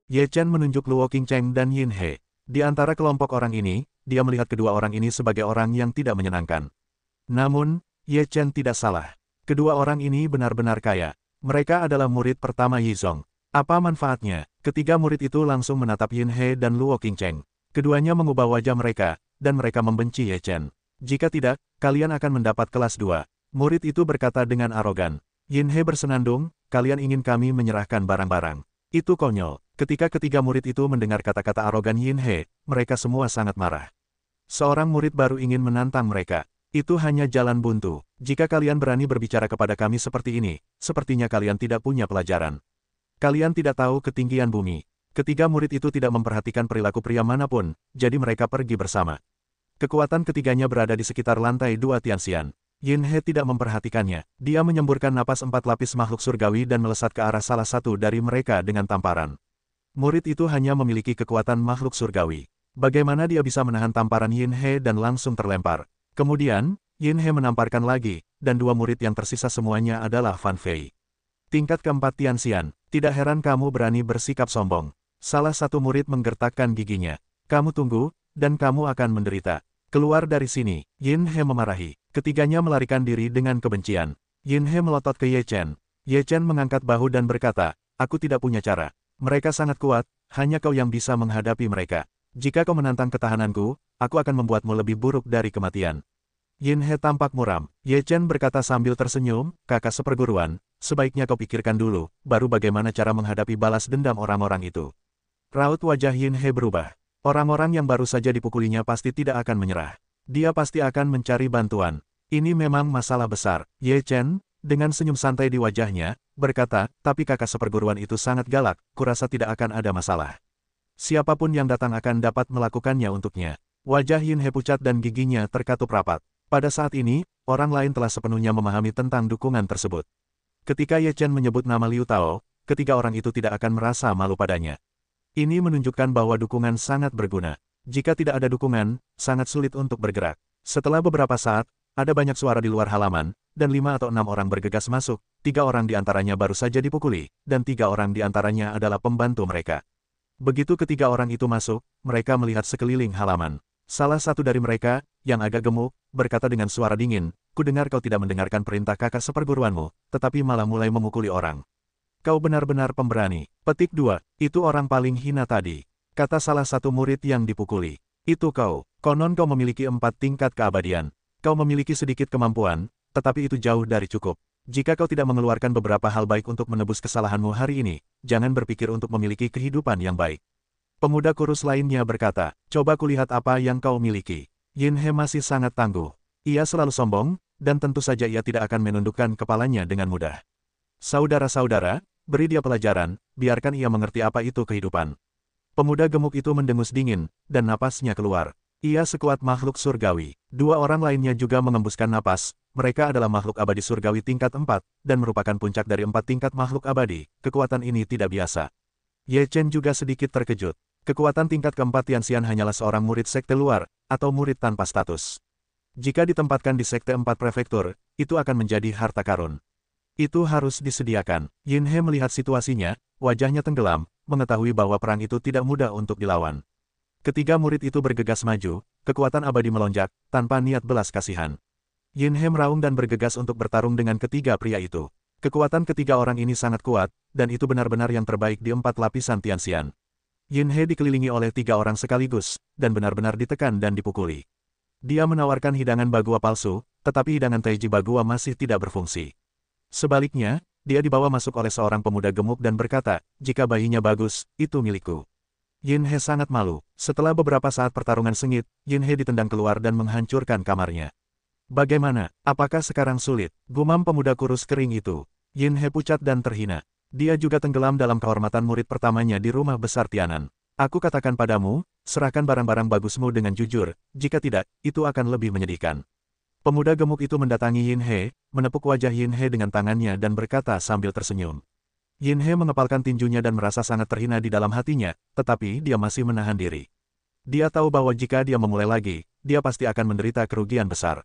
Ye Chen menunjuk Luo Qingcheng dan Yin He. Di antara kelompok orang ini, dia melihat kedua orang ini sebagai orang yang tidak menyenangkan. Namun, Ye Chen tidak salah. Kedua orang ini benar-benar kaya. Mereka adalah murid pertama Yizong. Apa manfaatnya? Ketiga murid itu langsung menatap Yin He dan Luo Qingcheng. Keduanya mengubah wajah mereka, dan mereka membenci Ye Chen. Jika tidak, kalian akan mendapat kelas 2. Murid itu berkata dengan arogan. Yin He bersenandung, kalian ingin kami menyerahkan barang-barang. Itu konyol. Ketika ketiga murid itu mendengar kata-kata arogan Yin He, mereka semua sangat marah. Seorang murid baru ingin menantang mereka. Itu hanya jalan buntu. Jika kalian berani berbicara kepada kami seperti ini, sepertinya kalian tidak punya pelajaran. Kalian tidak tahu ketinggian bumi. Ketiga murid itu tidak memperhatikan perilaku pria manapun, jadi mereka pergi bersama. Kekuatan ketiganya berada di sekitar lantai 2 Tianxian. Yin He tidak memperhatikannya. Dia menyemburkan napas 4 lapis makhluk surgawi dan melesat ke arah salah satu dari mereka dengan tamparan. Murid itu hanya memiliki kekuatan makhluk surgawi. Bagaimana dia bisa menahan tamparan Yin He dan langsung terlempar? Kemudian, Yin He menamparkan lagi, dan dua murid yang tersisa semuanya adalah Fan Fei. Tingkat keempat Tianxian, tidak heran kamu berani bersikap sombong. Salah satu murid menggertakkan giginya. Kamu tunggu, dan kamu akan menderita. Keluar dari sini, Yin He memarahi. Ketiganya melarikan diri dengan kebencian. Yin He melotot ke Ye Chen. Ye Chen mengangkat bahu dan berkata, aku tidak punya cara. Mereka sangat kuat, hanya kau yang bisa menghadapi mereka. Jika kau menantang ketahananku, aku akan membuatmu lebih buruk dari kematian. Yin He tampak muram. Ye Chen berkata sambil tersenyum, kakak seperguruan, sebaiknya kau pikirkan dulu, baru bagaimana cara menghadapi balas dendam orang-orang itu. Raut wajah Yin He berubah. Orang-orang yang baru saja dipukulinya pasti tidak akan menyerah. Dia pasti akan mencari bantuan. Ini memang masalah besar. Ye Chen, dengan senyum santai di wajahnya, berkata, tapi kakak seperguruan itu sangat galak, kurasa tidak akan ada masalah. Siapapun yang datang akan dapat melakukannya untuknya. Wajah Yin He pucat dan giginya terkatup rapat. Pada saat ini, orang lain telah sepenuhnya memahami tentang dukungan tersebut. Ketika Ye Chen menyebut nama Liu Tao, ketiga orang itu tidak akan merasa malu padanya. Ini menunjukkan bahwa dukungan sangat berguna. Jika tidak ada dukungan, sangat sulit untuk bergerak. Setelah beberapa saat, ada banyak suara di luar halaman, dan 5 atau 6 orang bergegas masuk, 3 orang di antaranya baru saja dipukuli, dan 3 orang di antaranya adalah pembantu mereka. Begitu ketiga orang itu masuk, mereka melihat sekeliling halaman. Salah satu dari mereka, yang agak gemuk, berkata dengan suara dingin, kudengar kau tidak mendengarkan perintah kakak seperguruanmu, tetapi malah mulai memukuli orang. Kau benar-benar pemberani. Petik 2, itu orang paling hina tadi. Kata salah satu murid yang dipukuli. Itu kau, konon kau memiliki 4 tingkat keabadian. Kau memiliki sedikit kemampuan, tetapi itu jauh dari cukup. Jika kau tidak mengeluarkan beberapa hal baik untuk menebus kesalahanmu hari ini, jangan berpikir untuk memiliki kehidupan yang baik. Pemuda kurus lainnya berkata, coba kulihat apa yang kau miliki. Yin He masih sangat tangguh. Ia selalu sombong, dan tentu saja ia tidak akan menundukkan kepalanya dengan mudah. Saudara-saudara, beri dia pelajaran, biarkan ia mengerti apa itu kehidupan. Pemuda gemuk itu mendengus dingin, dan napasnya keluar. Ia sekuat makhluk surgawi. 2 orang lainnya juga mengembuskan napas. Mereka adalah makhluk abadi surgawi tingkat 4, dan merupakan puncak dari 4 tingkat makhluk abadi. Kekuatan ini tidak biasa. Ye Chen juga sedikit terkejut. Kekuatan tingkat keempat Tianxian hanyalah seorang murid sekte luar, atau murid tanpa status. Jika ditempatkan di sekte 4 prefektur, itu akan menjadi harta karun. Itu harus disediakan. Yin He melihat situasinya, wajahnya tenggelam, mengetahui bahwa perang itu tidak mudah untuk dilawan. Ketiga murid itu bergegas maju, kekuatan abadi melonjak, tanpa niat belas kasihan. Yin He meraung dan bergegas untuk bertarung dengan ketiga pria itu. Kekuatan ketiga orang ini sangat kuat, dan itu benar-benar yang terbaik di 4 lapisan Tianxian. Yin He dikelilingi oleh 3 orang sekaligus, dan benar-benar ditekan dan dipukuli. Dia menawarkan hidangan bagua palsu, tetapi hidangan Taiji bagua masih tidak berfungsi. Sebaliknya, dia dibawa masuk oleh seorang pemuda gemuk dan berkata, jika bayinya bagus, itu milikku. Yin He sangat malu. Setelah beberapa saat pertarungan sengit, Yin He ditendang keluar dan menghancurkan kamarnya. Bagaimana? Apakah sekarang sulit? Gumam pemuda kurus kering itu. Yin He pucat dan terhina. Dia juga tenggelam dalam kehormatan murid pertamanya di rumah besar Tianan. Aku katakan padamu, serahkan barang-barang bagusmu dengan jujur, jika tidak, itu akan lebih menyedihkan. Pemuda gemuk itu mendatangi Yin He, menepuk wajah Yin He dengan tangannya dan berkata sambil tersenyum. Yin He mengepalkan tinjunya dan merasa sangat terhina di dalam hatinya, tetapi dia masih menahan diri. Dia tahu bahwa jika dia memulai lagi, dia pasti akan menderita kerugian besar.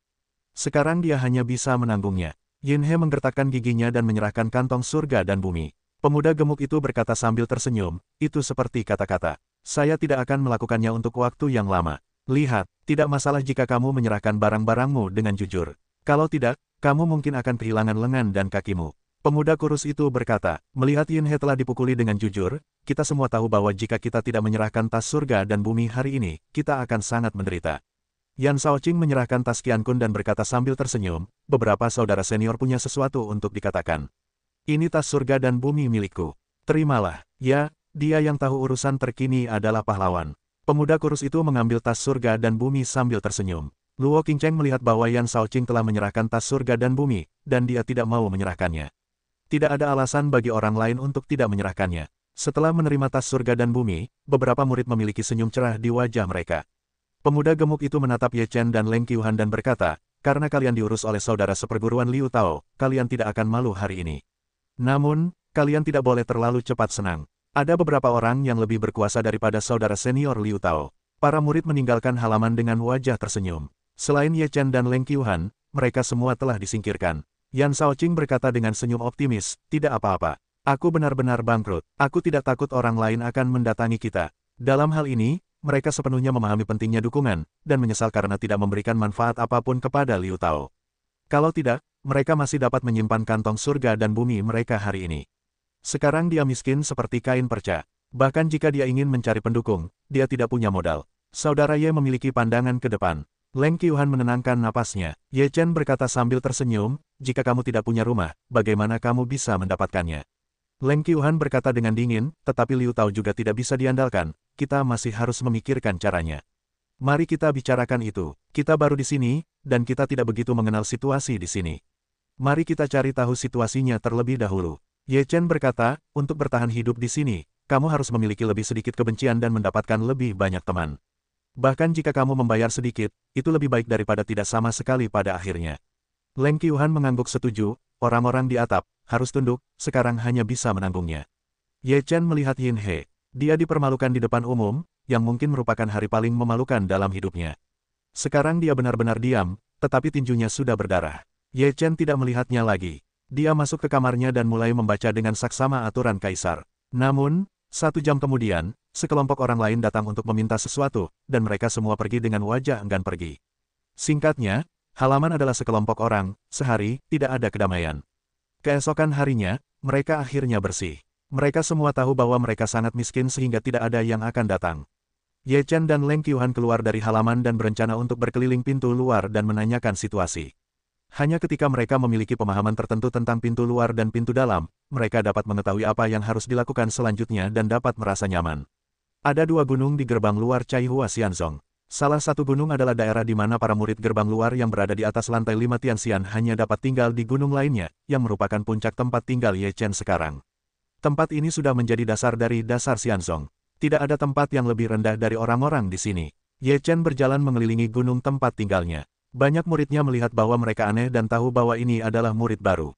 Sekarang dia hanya bisa menanggungnya. Yin He menggertakkan giginya dan menyerahkan kantong surga dan bumi. Pemuda gemuk itu berkata sambil tersenyum, itu seperti kata-kata. Saya tidak akan melakukannya untuk waktu yang lama. Lihat, tidak masalah jika kamu menyerahkan barang-barangmu dengan jujur. Kalau tidak, kamu mungkin akan kehilangan lengan dan kakimu. Pemuda kurus itu berkata, melihat Yin He telah dipukuli dengan jujur, kita semua tahu bahwa jika kita tidak menyerahkan tas surga dan bumi hari ini, kita akan sangat menderita. Yan Shaoqing menyerahkan tas Qian Kun dan berkata sambil tersenyum, beberapa saudara senior punya sesuatu untuk dikatakan. Ini tas surga dan bumi milikku. Terimalah. Ya, dia yang tahu urusan terkini adalah pahlawan. Pemuda kurus itu mengambil tas surga dan bumi sambil tersenyum. Luo Qingcheng melihat bahwa Yan Shaoqing telah menyerahkan tas surga dan bumi, dan dia tidak mau menyerahkannya. Tidak ada alasan bagi orang lain untuk tidak menyerahkannya. Setelah menerima tas surga dan bumi, beberapa murid memiliki senyum cerah di wajah mereka. Pemuda gemuk itu menatap Ye Chen dan Leng Qiuhan dan berkata, karena kalian diurus oleh saudara seperguruan Liu Tao, kalian tidak akan malu hari ini. Namun, kalian tidak boleh terlalu cepat senang. Ada beberapa orang yang lebih berkuasa daripada saudara senior Liu Tao. Para murid meninggalkan halaman dengan wajah tersenyum. Selain Ye Chen dan Leng Qiuhan, mereka semua telah disingkirkan. Yan Shaoqing berkata dengan senyum optimis, tidak apa-apa. Aku benar-benar bangkrut. Aku tidak takut orang lain akan mendatangi kita. Dalam hal ini, mereka sepenuhnya memahami pentingnya dukungan, dan menyesal karena tidak memberikan manfaat apapun kepada Liu Tao. Kalau tidak, mereka masih dapat menyimpan kantong surga dan bumi mereka hari ini. Sekarang dia miskin seperti kain perca. Bahkan jika dia ingin mencari pendukung, dia tidak punya modal. Saudara Ye memiliki pandangan ke depan. Leng Qiuhan menenangkan napasnya. Ye Chen berkata sambil tersenyum, jika kamu tidak punya rumah, bagaimana kamu bisa mendapatkannya? Leng Qiuhan berkata dengan dingin, tetapi Liu Tao juga tidak bisa diandalkan, kita masih harus memikirkan caranya. Mari kita bicarakan itu. Kita baru di sini, dan kita tidak begitu mengenal situasi di sini. Mari kita cari tahu situasinya terlebih dahulu. Ye Chen berkata, untuk bertahan hidup di sini, kamu harus memiliki lebih sedikit kebencian dan mendapatkan lebih banyak teman. Bahkan jika kamu membayar sedikit, itu lebih baik daripada tidak sama sekali pada akhirnya. Leng Qiuhan mengangguk setuju, orang-orang di atap, harus tunduk, sekarang hanya bisa menanggungnya. Ye Chen melihat Yin He. Dia dipermalukan di depan umum, yang mungkin merupakan hari paling memalukan dalam hidupnya. Sekarang dia benar-benar diam, tetapi tinjunya sudah berdarah. Ye Chen tidak melihatnya lagi. Dia masuk ke kamarnya dan mulai membaca dengan saksama aturan kaisar. Namun, 1 jam kemudian, sekelompok orang lain datang untuk meminta sesuatu, dan mereka semua pergi dengan wajah enggan pergi. Singkatnya, halaman adalah sekelompok orang, sehari, tidak ada kedamaian. Keesokan harinya, mereka akhirnya bersih. Mereka semua tahu bahwa mereka sangat miskin sehingga tidak ada yang akan datang. Ye Chen dan Leng Qiuhan keluar dari halaman dan berencana untuk berkeliling pintu luar dan menanyakan situasi. Hanya ketika mereka memiliki pemahaman tertentu tentang pintu luar dan pintu dalam, mereka dapat mengetahui apa yang harus dilakukan selanjutnya dan dapat merasa nyaman. Ada 2 gunung di gerbang luar Caihua Xianzong. Salah satu gunung adalah daerah di mana para murid gerbang luar yang berada di atas lantai 5 Tianxian hanya dapat tinggal di gunung lainnya, yang merupakan puncak tempat tinggal Ye Chen sekarang. Tempat ini sudah menjadi dasar dari dasar Xianzong. Tidak ada tempat yang lebih rendah dari orang-orang di sini. Ye Chen berjalan mengelilingi gunung tempat tinggalnya. Banyak muridnya melihat bahwa mereka aneh dan tahu bahwa ini adalah murid baru.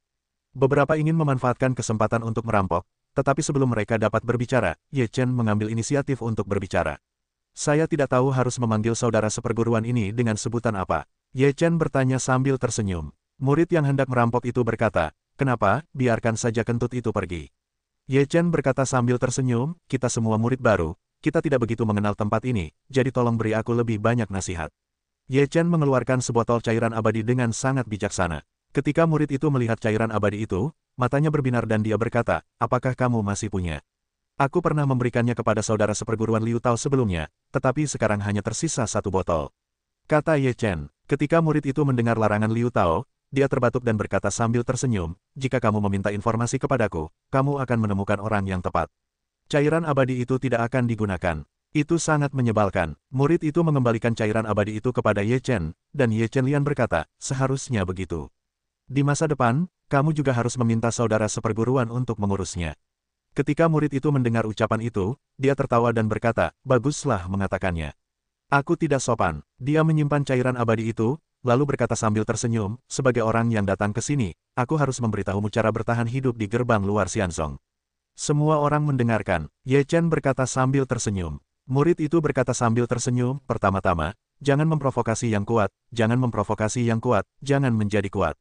Beberapa ingin memanfaatkan kesempatan untuk merampok, tetapi sebelum mereka dapat berbicara, Ye Chen mengambil inisiatif untuk berbicara. Saya tidak tahu harus memanggil saudara seperguruan ini dengan sebutan apa. Ye Chen bertanya sambil tersenyum. Murid yang hendak merampok itu berkata, kenapa, biarkan saja kentut itu pergi. Ye Chen berkata sambil tersenyum, kita semua murid baru, kita tidak begitu mengenal tempat ini, jadi tolong beri aku lebih banyak nasihat. Ye Chen mengeluarkan sebotol cairan abadi dengan sangat bijaksana. Ketika murid itu melihat cairan abadi itu, matanya berbinar dan dia berkata, apakah kamu masih punya? Aku pernah memberikannya kepada saudara seperguruan Liu Tao sebelumnya, tetapi sekarang hanya tersisa 1 botol. Kata Ye Chen. Ketika murid itu mendengar larangan Liu Tao, dia terbatuk dan berkata sambil tersenyum, jika kamu meminta informasi kepadaku, kamu akan menemukan orang yang tepat. Cairan abadi itu tidak akan digunakan. Itu sangat menyebalkan. Murid itu mengembalikan cairan abadi itu kepada Ye Chen, dan Ye Chen Lian berkata, seharusnya begitu. Di masa depan, kamu juga harus meminta saudara seperguruan untuk mengurusnya. Ketika murid itu mendengar ucapan itu, dia tertawa dan berkata, baguslah mengatakannya. Aku tidak sopan. Dia menyimpan cairan abadi itu, lalu berkata sambil tersenyum, sebagai orang yang datang ke sini, aku harus memberitahumu cara bertahan hidup di gerbang luar Xianzong. Semua orang mendengarkan. Ye Chen berkata sambil tersenyum. Murid itu berkata sambil tersenyum, pertama-tama, jangan memprovokasi yang kuat, jangan memprovokasi yang kuat, jangan menjadi kuat.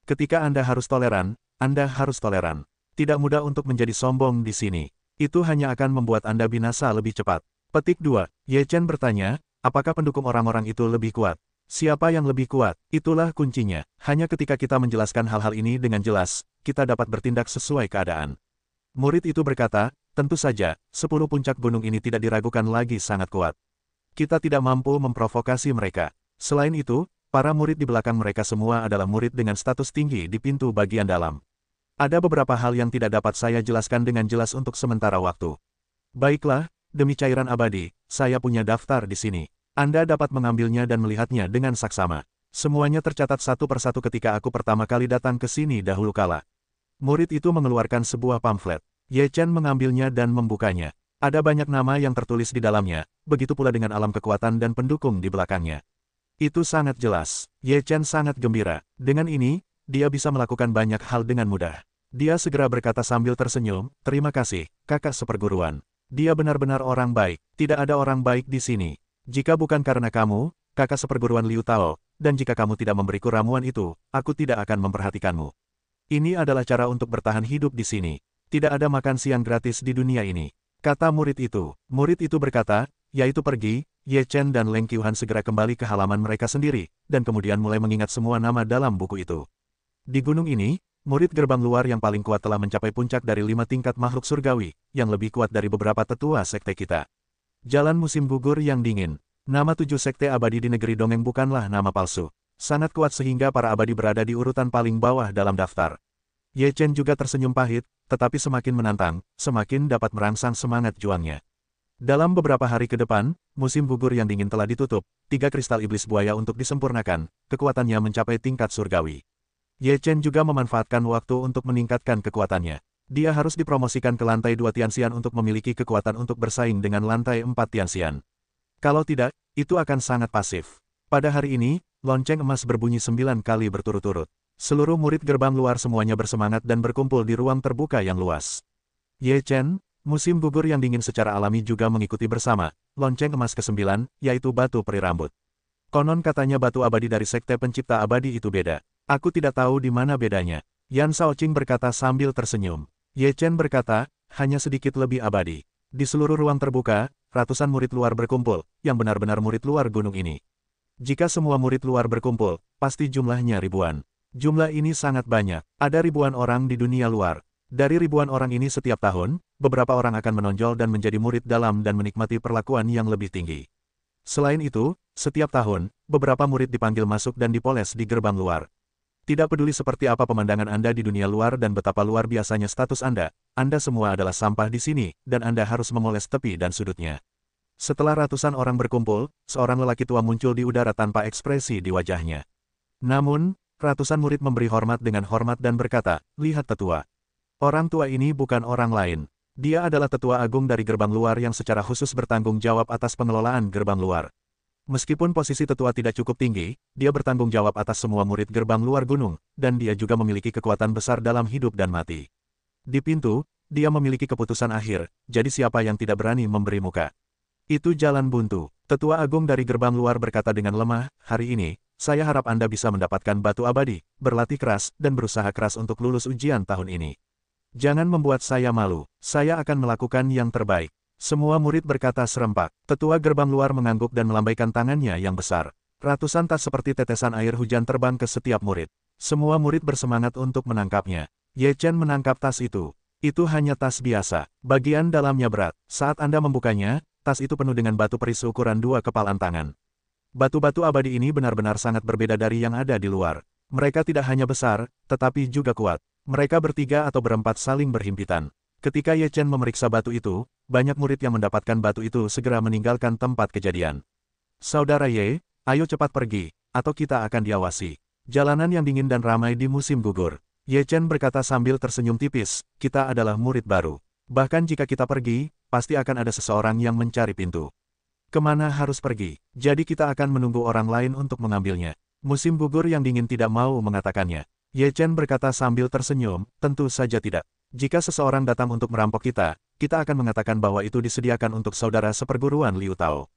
Ketika Anda harus toleran, Anda harus toleran. Tidak mudah untuk menjadi sombong di sini. Itu hanya akan membuat Anda binasa lebih cepat. Petik 2. Ye Chen bertanya, apakah pendukung orang-orang itu lebih kuat? Siapa yang lebih kuat? Itulah kuncinya. Hanya ketika kita menjelaskan hal-hal ini dengan jelas, kita dapat bertindak sesuai keadaan. Murid itu berkata, tentu saja, 10 puncak gunung ini tidak diragukan lagi sangat kuat. Kita tidak mampu memprovokasi mereka. Selain itu, para murid di belakang mereka semua adalah murid dengan status tinggi di pintu bagian dalam. Ada beberapa hal yang tidak dapat saya jelaskan dengan jelas untuk sementara waktu. Baiklah, demi cairan abadi, saya punya daftar di sini. Anda dapat mengambilnya dan melihatnya dengan saksama. Semuanya tercatat satu persatu ketika aku pertama kali datang ke sini dahulu kala. Murid itu mengeluarkan sebuah pamflet. Ye Chen mengambilnya dan membukanya. Ada banyak nama yang tertulis di dalamnya, begitu pula dengan alam kekuatan dan pendukung di belakangnya. Itu sangat jelas. Ye Chen sangat gembira. Dengan ini, dia bisa melakukan banyak hal dengan mudah. Dia segera berkata sambil tersenyum, terima kasih, kakak seperguruan. Dia benar-benar orang baik. Tidak ada orang baik di sini. Jika bukan karena kamu, kakak seperguruan Liu Tao, dan jika kamu tidak memberiku ramuan itu, aku tidak akan memperhatikanmu. Ini adalah cara untuk bertahan hidup di sini. Tidak ada makan siang gratis di dunia ini. Kata murid itu. Murid itu berkata, yaitu pergi. Ye Chen dan Leng Qiuhan segera kembali ke halaman mereka sendiri, dan kemudian mulai mengingat semua nama dalam buku itu. Di gunung ini, murid gerbang luar yang paling kuat telah mencapai puncak dari 5 tingkat makhluk surgawi, yang lebih kuat dari beberapa tetua sekte kita. Jalan musim gugur yang dingin. Nama 7 sekte abadi di negeri dongeng bukanlah nama palsu. Sangat kuat sehingga para abadi berada di urutan paling bawah dalam daftar. Ye Chen juga tersenyum pahit, tetapi semakin menantang, semakin dapat merangsang semangat juangnya. Dalam beberapa hari ke depan, musim gugur yang dingin telah ditutup, 3 kristal iblis buaya untuk disempurnakan, kekuatannya mencapai tingkat surgawi. Ye Chen juga memanfaatkan waktu untuk meningkatkan kekuatannya. Dia harus dipromosikan ke lantai 2 Tianxian untuk memiliki kekuatan untuk bersaing dengan lantai 4 Tianxian. Kalau tidak, itu akan sangat pasif. Pada hari ini, lonceng emas berbunyi 9 kali berturut-turut. Seluruh murid gerbang luar semuanya bersemangat dan berkumpul di ruang terbuka yang luas. Ye Chen, musim gugur yang dingin secara alami juga mengikuti bersama, lonceng emas ke-9, yaitu batu peri rambut. Konon katanya batu abadi dari sekte pencipta abadi itu beda. Aku tidak tahu di mana bedanya. Yan Shaoqing berkata sambil tersenyum. Ye Chen berkata, hanya sedikit lebih abadi. Di seluruh ruang terbuka, ratusan murid luar berkumpul, yang benar-benar murid luar gunung ini. Jika semua murid luar berkumpul, pasti jumlahnya ribuan. Jumlah ini sangat banyak. Ada ribuan orang di dunia luar. Dari ribuan orang ini setiap tahun, beberapa orang akan menonjol dan menjadi murid dalam dan menikmati perlakuan yang lebih tinggi. Selain itu, setiap tahun, beberapa murid dipanggil masuk dan dipoles di gerbang luar. Tidak peduli seperti apa pemandangan Anda di dunia luar dan betapa luar biasanya status Anda semua adalah sampah di sini, dan Anda harus memoles tepi dan sudutnya. Setelah ratusan orang berkumpul, seorang lelaki tua muncul di udara tanpa ekspresi di wajahnya. Namun, ratusan murid memberi hormat dengan hormat dan berkata, lihat tetua. Orang tua ini bukan orang lain. Dia adalah tetua agung dari gerbang luar yang secara khusus bertanggung jawab atas pengelolaan gerbang luar. Meskipun posisi tetua tidak cukup tinggi, dia bertanggung jawab atas semua murid gerbang luar gunung, dan dia juga memiliki kekuatan besar dalam hidup dan mati. Di pintu, dia memiliki keputusan akhir, jadi siapa yang tidak berani memberi muka? Itu jalan buntu. Tetua agung dari gerbang luar berkata dengan lemah, hari ini, saya harap Anda bisa mendapatkan batu abadi, berlatih keras, dan berusaha keras untuk lulus ujian tahun ini. Jangan membuat saya malu, saya akan melakukan yang terbaik. Semua murid berkata serempak. Tetua gerbang luar mengangguk dan melambaikan tangannya yang besar. Ratusan tas seperti tetesan air hujan terbang ke setiap murid. Semua murid bersemangat untuk menangkapnya. Ye Chen menangkap tas itu. Itu hanya tas biasa. Bagian dalamnya berat. Saat Anda membukanya, tas itu penuh dengan batu peri seukuran 2 kepalan tangan. Batu-batu abadi ini benar-benar sangat berbeda dari yang ada di luar. Mereka tidak hanya besar, tetapi juga kuat. Mereka bertiga atau berempat saling berhimpitan. Ketika Ye Chen memeriksa batu itu, banyak murid yang mendapatkan batu itu segera meninggalkan tempat kejadian. Saudara Ye, ayo cepat pergi, atau kita akan diawasi. Jalanan yang dingin dan ramai di musim gugur. Ye Chen berkata sambil tersenyum tipis, kita adalah murid baru. Bahkan jika kita pergi, pasti akan ada seseorang yang mencari pintu. Kemana harus pergi? Jadi kita akan menunggu orang lain untuk mengambilnya. Musim gugur yang dingin tidak mau mengatakannya. Ye Chen berkata sambil tersenyum, tentu saja tidak. Jika seseorang datang untuk merampok kita akan mengatakan bahwa itu disediakan untuk saudara seperguruan Liu Tao.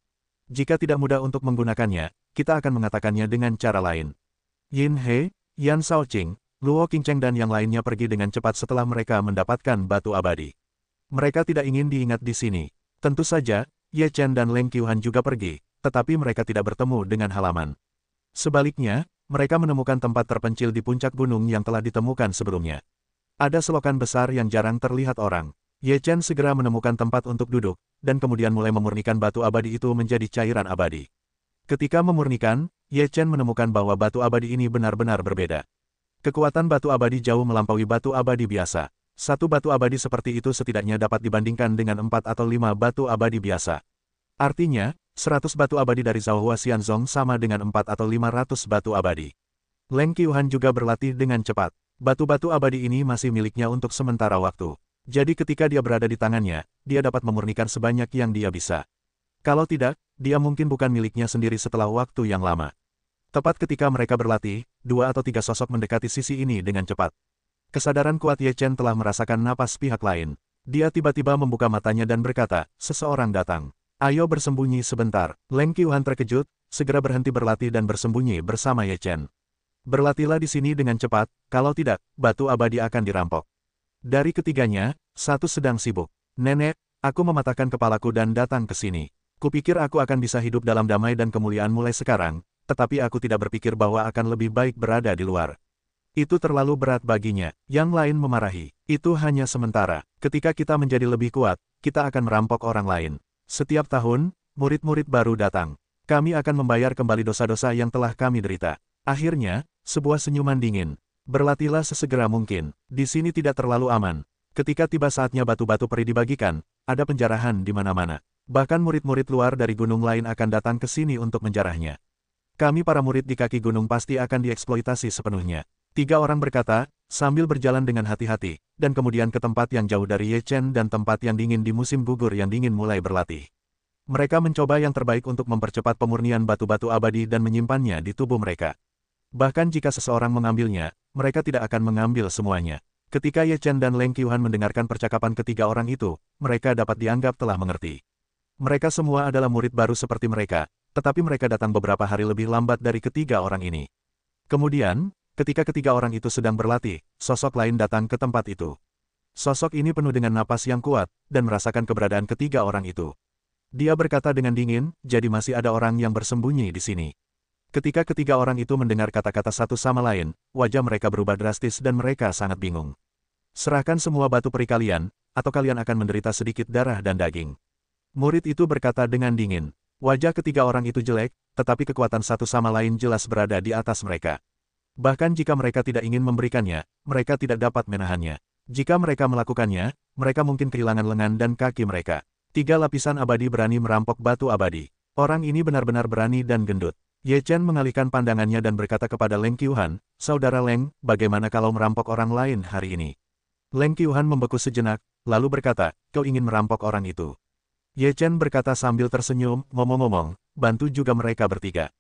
Jika tidak mudah untuk menggunakannya, kita akan mengatakannya dengan cara lain. Yin He, Yan Shaoqing, Luo Qingcheng dan yang lainnya pergi dengan cepat setelah mereka mendapatkan batu abadi. Mereka tidak ingin diingat di sini. Tentu saja, Ye Chen dan Leng Qiuhan juga pergi, tetapi mereka tidak bertemu dengan halaman. Sebaliknya, mereka menemukan tempat terpencil di puncak gunung yang telah ditemukan sebelumnya. Ada selokan besar yang jarang terlihat orang. Ye Chen segera menemukan tempat untuk duduk, dan kemudian mulai memurnikan batu abadi itu menjadi cairan abadi. Ketika memurnikan, Ye Chen menemukan bahwa batu abadi ini benar-benar berbeda. Kekuatan batu abadi jauh melampaui batu abadi biasa. Satu batu abadi seperti itu setidaknya dapat dibandingkan dengan 4 atau 5 batu abadi biasa. Artinya, 100 batu abadi dari Zhao Hua Xianzong sama dengan 4 atau 500 batu abadi. Leng Qiuhan juga berlatih dengan cepat. Batu-batu abadi ini masih miliknya untuk sementara waktu. Jadi ketika dia berada di tangannya, dia dapat memurnikan sebanyak yang dia bisa. Kalau tidak, dia mungkin bukan miliknya sendiri setelah waktu yang lama. Tepat ketika mereka berlatih, 2 atau 3 sosok mendekati sisi ini dengan cepat. Kesadaran kuat Ye Chen telah merasakan napas pihak lain. Dia tiba-tiba membuka matanya dan berkata, seseorang datang. Ayo bersembunyi sebentar. Leng Qiuhan terkejut, segera berhenti berlatih dan bersembunyi bersama Ye Chen. Berlatihlah di sini dengan cepat, kalau tidak, batu abadi akan dirampok. Dari ketiganya, satu sedang sibuk. Nenek, aku mematahkan kepalaku dan datang ke sini. Kupikir aku akan bisa hidup dalam damai dan kemuliaan mulai sekarang, tetapi aku tidak berpikir bahwa akan lebih baik berada di luar. Itu terlalu berat baginya. Yang lain memarahi. Itu hanya sementara. Ketika kita menjadi lebih kuat, kita akan merampok orang lain. Setiap tahun, murid-murid baru datang. Kami akan membayar kembali dosa-dosa yang telah kami derita. Akhirnya, sebuah senyuman dingin. Berlatihlah sesegera mungkin. Di sini tidak terlalu aman. Ketika tiba saatnya batu-batu peri dibagikan, ada penjarahan di mana-mana. Bahkan murid-murid luar dari gunung lain akan datang ke sini untuk menjarahnya. Kami para murid di kaki gunung pasti akan dieksploitasi sepenuhnya. 3 orang berkata, sambil berjalan dengan hati-hati, dan kemudian ke tempat yang jauh dari Ye Chen dan tempat yang dingin di musim gugur yang dingin mulai berlatih. Mereka mencoba yang terbaik untuk mempercepat pemurnian batu-batu abadi dan menyimpannya di tubuh mereka. Bahkan jika seseorang mengambilnya, mereka tidak akan mengambil semuanya. Ketika Ye Chen dan Leng Qiuhan mendengarkan percakapan ketiga orang itu, mereka dapat dianggap telah mengerti. Mereka semua adalah murid baru seperti mereka, tetapi mereka datang beberapa hari lebih lambat dari ketiga orang ini. Kemudian, ketika ketiga orang itu sedang berlatih, sosok lain datang ke tempat itu. Sosok ini penuh dengan napas yang kuat, dan merasakan keberadaan ketiga orang itu. Dia berkata dengan dingin, jadi masih ada orang yang bersembunyi di sini. Ketika ketiga orang itu mendengar kata-kata satu sama lain, wajah mereka berubah drastis dan mereka sangat bingung. Serahkan semua batu peri kalian, atau kalian akan menderita sedikit darah dan daging. Murid itu berkata dengan dingin. Wajah ketiga orang itu jelek, tetapi kekuatan satu sama lain jelas berada di atas mereka. Bahkan jika mereka tidak ingin memberikannya, mereka tidak dapat menahannya. Jika mereka melakukannya, mereka mungkin kehilangan lengan dan kaki mereka. 3 lapisan abadi berani merampok batu abadi. Orang ini benar-benar berani dan gendut. Ye Chen mengalihkan pandangannya dan berkata kepada Leng Qiuhan, Saudara Leng, bagaimana kalau merampok orang lain hari ini? Leng Qiuhan membeku sejenak, lalu berkata, kau ingin merampok orang itu? Ye Chen berkata sambil tersenyum, ngomong-ngomong, bantu juga mereka bertiga.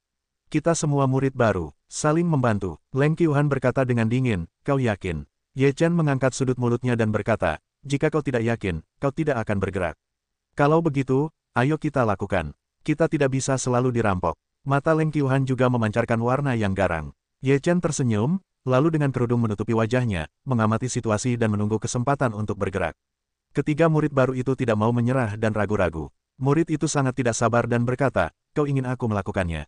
Kita semua murid baru, saling membantu. Leng Qiuhan berkata dengan dingin, kau yakin? Ye Chen mengangkat sudut mulutnya dan berkata, jika kau tidak yakin, kau tidak akan bergerak. Kalau begitu, ayo kita lakukan. Kita tidak bisa selalu dirampok. Mata Leng Qiuhan juga memancarkan warna yang garang. Ye Chen tersenyum, lalu dengan kerudung menutupi wajahnya, mengamati situasi dan menunggu kesempatan untuk bergerak. Ketiga murid baru itu tidak mau menyerah dan ragu-ragu. Murid itu sangat tidak sabar dan berkata, kau ingin aku melakukannya.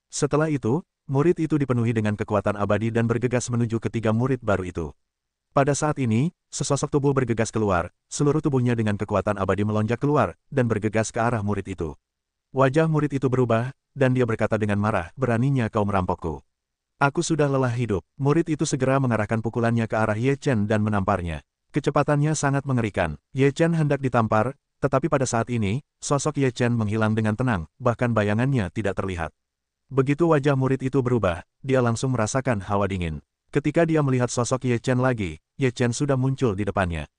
Setelah itu, murid itu dipenuhi dengan kekuatan abadi dan bergegas menuju ketiga murid baru itu. Pada saat ini, sesosok tubuh bergegas keluar, seluruh tubuhnya dengan kekuatan abadi melonjak keluar, dan bergegas ke arah murid itu. Wajah murid itu berubah, dan dia berkata dengan marah, beraninya kau merampokku. Aku sudah lelah hidup. Murid itu segera mengarahkan pukulannya ke arah Ye Chen dan menamparnya. Kecepatannya sangat mengerikan. Ye Chen hendak ditampar, tetapi pada saat ini, sosok Ye Chen menghilang dengan tenang, bahkan bayangannya tidak terlihat. Begitu wajah murid itu berubah, dia langsung merasakan hawa dingin. Ketika dia melihat sosok Ye Chen lagi, Ye Chen sudah muncul di depannya.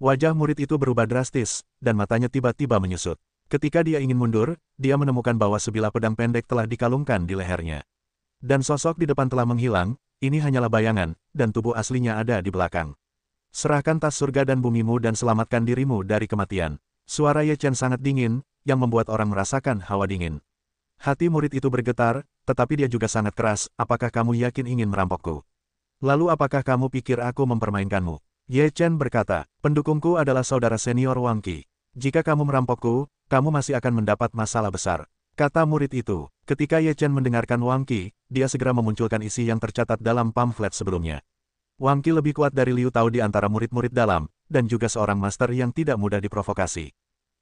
Wajah murid itu berubah drastis, dan matanya tiba-tiba menyusut. Ketika dia ingin mundur, dia menemukan bahwa sebilah pedang pendek telah dikalungkan di lehernya. Dan sosok di depan telah menghilang, ini hanyalah bayangan, dan tubuh aslinya ada di belakang. Serahkan tas surga dan bumimu dan selamatkan dirimu dari kematian. Suara Ye Chen sangat dingin, yang membuat orang merasakan hawa dingin. Hati murid itu bergetar, tetapi dia juga sangat keras, apakah kamu yakin ingin merampokku? Lalu apakah kamu pikir aku mempermainkanmu? Ye Chen berkata, pendukungku adalah saudara senior Wang Qi. Jika kamu merampokku, kamu masih akan mendapat masalah besar. Kata murid itu. Ketika Ye Chen mendengarkan Wang Qi, dia segera memunculkan isi yang tercatat dalam pamflet sebelumnya. Wang Qi lebih kuat dari Liu Tao di antara murid-murid dalam, dan juga seorang master yang tidak mudah diprovokasi.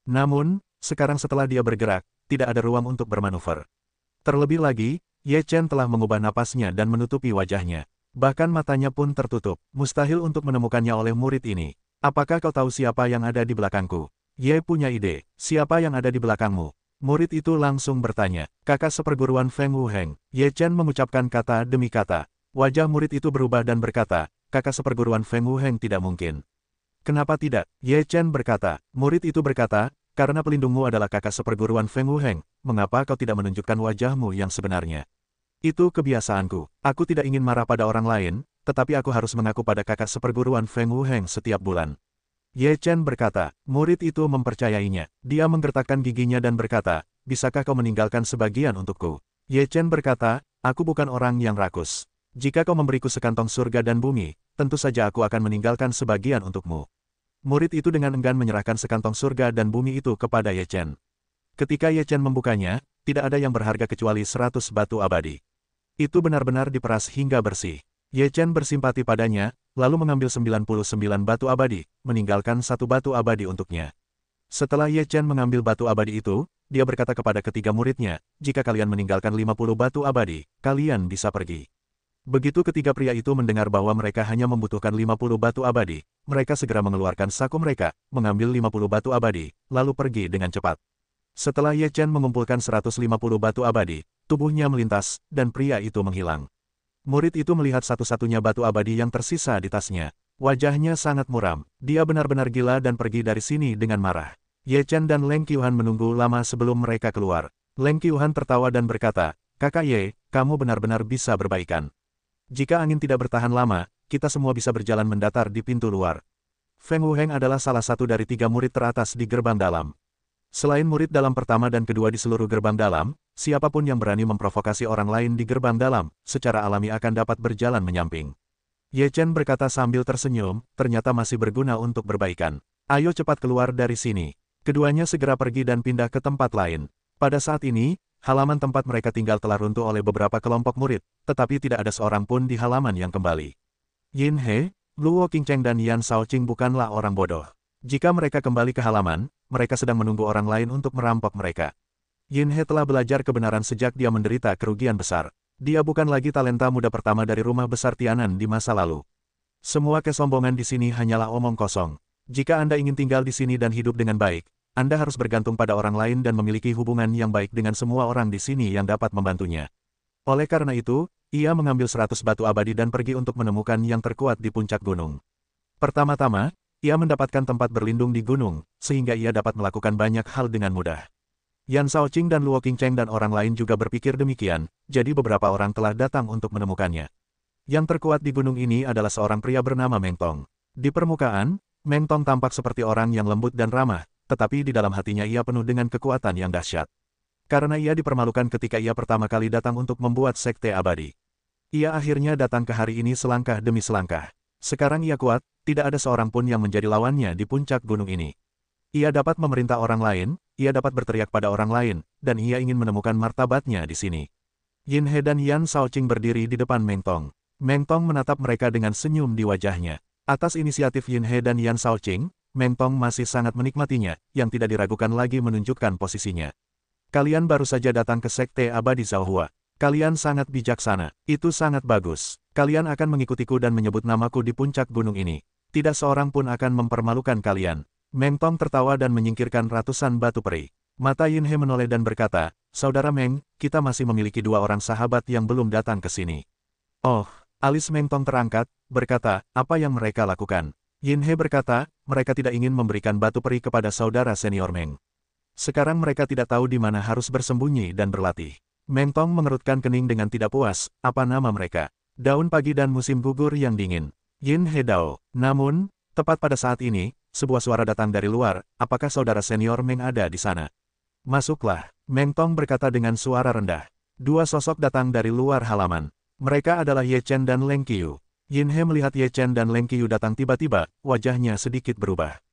Namun, sekarang setelah dia bergerak, tidak ada ruang untuk bermanuver. Terlebih lagi, Ye Chen telah mengubah napasnya dan menutupi wajahnya. Bahkan matanya pun tertutup. Mustahil untuk menemukannya oleh murid ini. Apakah kau tahu siapa yang ada di belakangku? Ye punya ide. Siapa yang ada di belakangmu? Murid itu langsung bertanya. Kakak seperguruan Feng Wuheng. Ye Chen mengucapkan kata demi kata. Wajah murid itu berubah dan berkata, kakak seperguruan Feng Wuheng tidak mungkin. Kenapa tidak? Ye Chen berkata. Murid itu berkata, karena pelindungmu adalah kakak seperguruan Feng Wuheng, mengapa kau tidak menunjukkan wajahmu yang sebenarnya? Itu kebiasaanku. Aku tidak ingin marah pada orang lain, tetapi aku harus mengaku pada kakak seperguruan Feng Wuheng setiap bulan. Ye Chen berkata, murid itu mempercayainya. Dia menggertakkan giginya dan berkata, bisakah kau meninggalkan sebagian untukku? Ye Chen berkata, aku bukan orang yang rakus. Jika kau memberiku sekantong surga dan bumi, tentu saja aku akan meninggalkan sebagian untukmu. Murid itu dengan enggan menyerahkan sekantong surga dan bumi itu kepada Ye Chen. Ketika Ye Chen membukanya, tidak ada yang berharga kecuali 100 batu abadi. Itu benar-benar diperas hingga bersih. Ye Chen bersimpati padanya, lalu mengambil 99 batu abadi, meninggalkan satu batu abadi untuknya. Setelah Ye Chen mengambil batu abadi itu, dia berkata kepada ketiga muridnya, jika kalian meninggalkan 50 batu abadi, kalian bisa pergi. Begitu ketiga pria itu mendengar bahwa mereka hanya membutuhkan 50 batu abadi, mereka segera mengeluarkan saku mereka, mengambil 50 batu abadi, lalu pergi dengan cepat. Setelah Ye Chen mengumpulkan 150 batu abadi, tubuhnya melintas, dan pria itu menghilang. Murid itu melihat satu-satunya batu abadi yang tersisa di tasnya. Wajahnya sangat muram, dia benar-benar gila dan pergi dari sini dengan marah. Ye Chen dan Leng Qiuhan menunggu lama sebelum mereka keluar. Leng Qiuhan tertawa dan berkata, kakak Ye, kamu benar-benar bisa berbaikan. Jika angin tidak bertahan lama, kita semua bisa berjalan mendatar di pintu luar. Feng Wuheng adalah salah satu dari 3 murid teratas di gerbang dalam. Selain murid dalam pertama dan kedua di seluruh gerbang dalam, siapapun yang berani memprovokasi orang lain di gerbang dalam, secara alami akan dapat berjalan menyamping. Ye Chen berkata sambil tersenyum, ternyata masih berguna untuk berbaikan. Ayo cepat keluar dari sini. Keduanya segera pergi dan pindah ke tempat lain. Pada saat ini, halaman tempat mereka tinggal telah runtuh oleh beberapa kelompok murid, tetapi tidak ada seorang pun di halaman yang kembali. Yin He, Luo Qingcheng dan Yan Shaoqing bukanlah orang bodoh. Jika mereka kembali ke halaman, mereka sedang menunggu orang lain untuk merampok mereka. Yin He telah belajar kebenaran sejak dia menderita kerugian besar. Dia bukan lagi talenta muda pertama dari rumah besar Tianan di masa lalu. Semua kesombongan di sini hanyalah omong kosong. Jika Anda ingin tinggal di sini dan hidup dengan baik, Anda harus bergantung pada orang lain dan memiliki hubungan yang baik dengan semua orang di sini yang dapat membantunya. Oleh karena itu, ia mengambil 100 batu abadi dan pergi untuk menemukan yang terkuat di puncak gunung. Pertama-tama, ia mendapatkan tempat berlindung di gunung, sehingga ia dapat melakukan banyak hal dengan mudah. Yan Shaoqing dan Luo Qingcheng dan orang lain juga berpikir demikian, jadi beberapa orang telah datang untuk menemukannya. Yang terkuat di gunung ini adalah seorang pria bernama Meng Tong. Di permukaan, Meng Tong tampak seperti orang yang lembut dan ramah, tetapi di dalam hatinya ia penuh dengan kekuatan yang dahsyat. Karena ia dipermalukan ketika ia pertama kali datang untuk membuat sekte abadi. Ia akhirnya datang ke hari ini selangkah demi selangkah. Sekarang ia kuat, tidak ada seorang pun yang menjadi lawannya di puncak gunung ini. Ia dapat memerintah orang lain, ia dapat berteriak pada orang lain, dan ia ingin menemukan martabatnya di sini. Yin He dan Yan Shaoqing berdiri di depan Meng Tong. Meng Tong menatap mereka dengan senyum di wajahnya. Atas inisiatif Yin He dan Yan Shaoqing, Meng Tong masih sangat menikmatinya, yang tidak diragukan lagi menunjukkan posisinya. Kalian baru saja datang ke Sekte Abadi Zhaohua. Kalian sangat bijaksana. Itu sangat bagus. Kalian akan mengikutiku dan menyebut namaku di puncak gunung ini. Tidak seorang pun akan mempermalukan kalian. Meng Tong tertawa dan menyingkirkan ratusan batu peri. Mata Yin He menoleh dan berkata, Saudara Meng, kita masih memiliki 2 orang sahabat yang belum datang ke sini. Oh, alis Meng Tong terangkat, berkata, apa yang mereka lakukan? Yin He berkata, mereka tidak ingin memberikan batu peri kepada saudara senior Meng. Sekarang mereka tidak tahu di mana harus bersembunyi dan berlatih. Meng Tong mengerutkan kening dengan tidak puas, apa nama mereka? Daun pagi dan musim gugur yang dingin. Yin He Dao. Namun, tepat pada saat ini, sebuah suara datang dari luar, apakah saudara senior Meng ada di sana? Masuklah, Meng Tong berkata dengan suara rendah. 2 sosok datang dari luar halaman. Mereka adalah Ye Chen dan Leng Qiu. Yin He melihat Ye Chen dan Leng Qiu datang tiba-tiba, wajahnya sedikit berubah.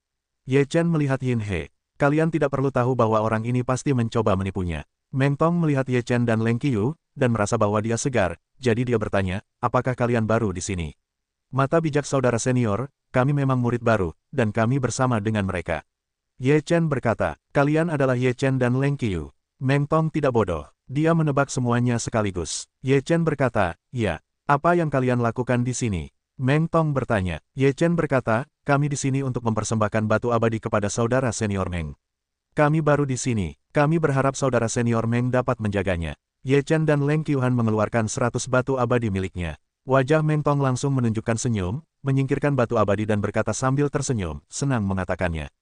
Ye Chen melihat Yin He. Kalian tidak perlu tahu bahwa orang ini pasti mencoba menipunya. Meng Tong melihat Ye Chen dan Leng Qiu, dan merasa bahwa dia segar, jadi dia bertanya, apakah kalian baru di sini? Mata bijak saudara senior, kami memang murid baru, dan kami bersama dengan mereka. Ye Chen berkata, kalian adalah Ye Chen dan Leng Qiu. Meng Tong tidak bodoh. Dia menebak semuanya sekaligus. Ye Chen berkata, ya. Apa yang kalian lakukan di sini? Meng Tong bertanya. Ye Chen berkata, kami di sini untuk mempersembahkan batu abadi kepada saudara senior Meng. Kami baru di sini. Kami berharap saudara senior Meng dapat menjaganya. Ye Chen dan Leng Qiuhan mengeluarkan 100 batu abadi miliknya. Wajah Meng Tong langsung menunjukkan senyum, menyingkirkan batu abadi dan berkata sambil tersenyum, senang mengatakannya.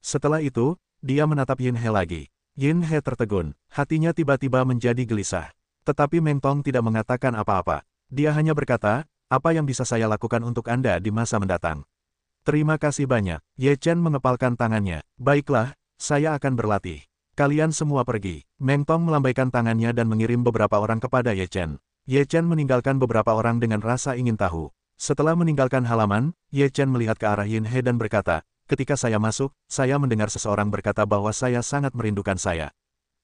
Setelah itu, dia menatap Yin He lagi. Yin He tertegun, hatinya tiba-tiba menjadi gelisah. Tetapi Meng Tong tidak mengatakan apa-apa. Dia hanya berkata, apa yang bisa saya lakukan untuk Anda di masa mendatang? Terima kasih banyak. Ye Chen mengepalkan tangannya. Baiklah, saya akan berlatih. Kalian semua pergi. Meng Tong melambaikan tangannya dan mengirim beberapa orang kepada Ye Chen. Ye Chen meninggalkan beberapa orang dengan rasa ingin tahu. Setelah meninggalkan halaman, Ye Chen melihat ke arah Yin He dan berkata, ketika saya masuk, saya mendengar seseorang berkata bahwa saya sangat merindukan saya.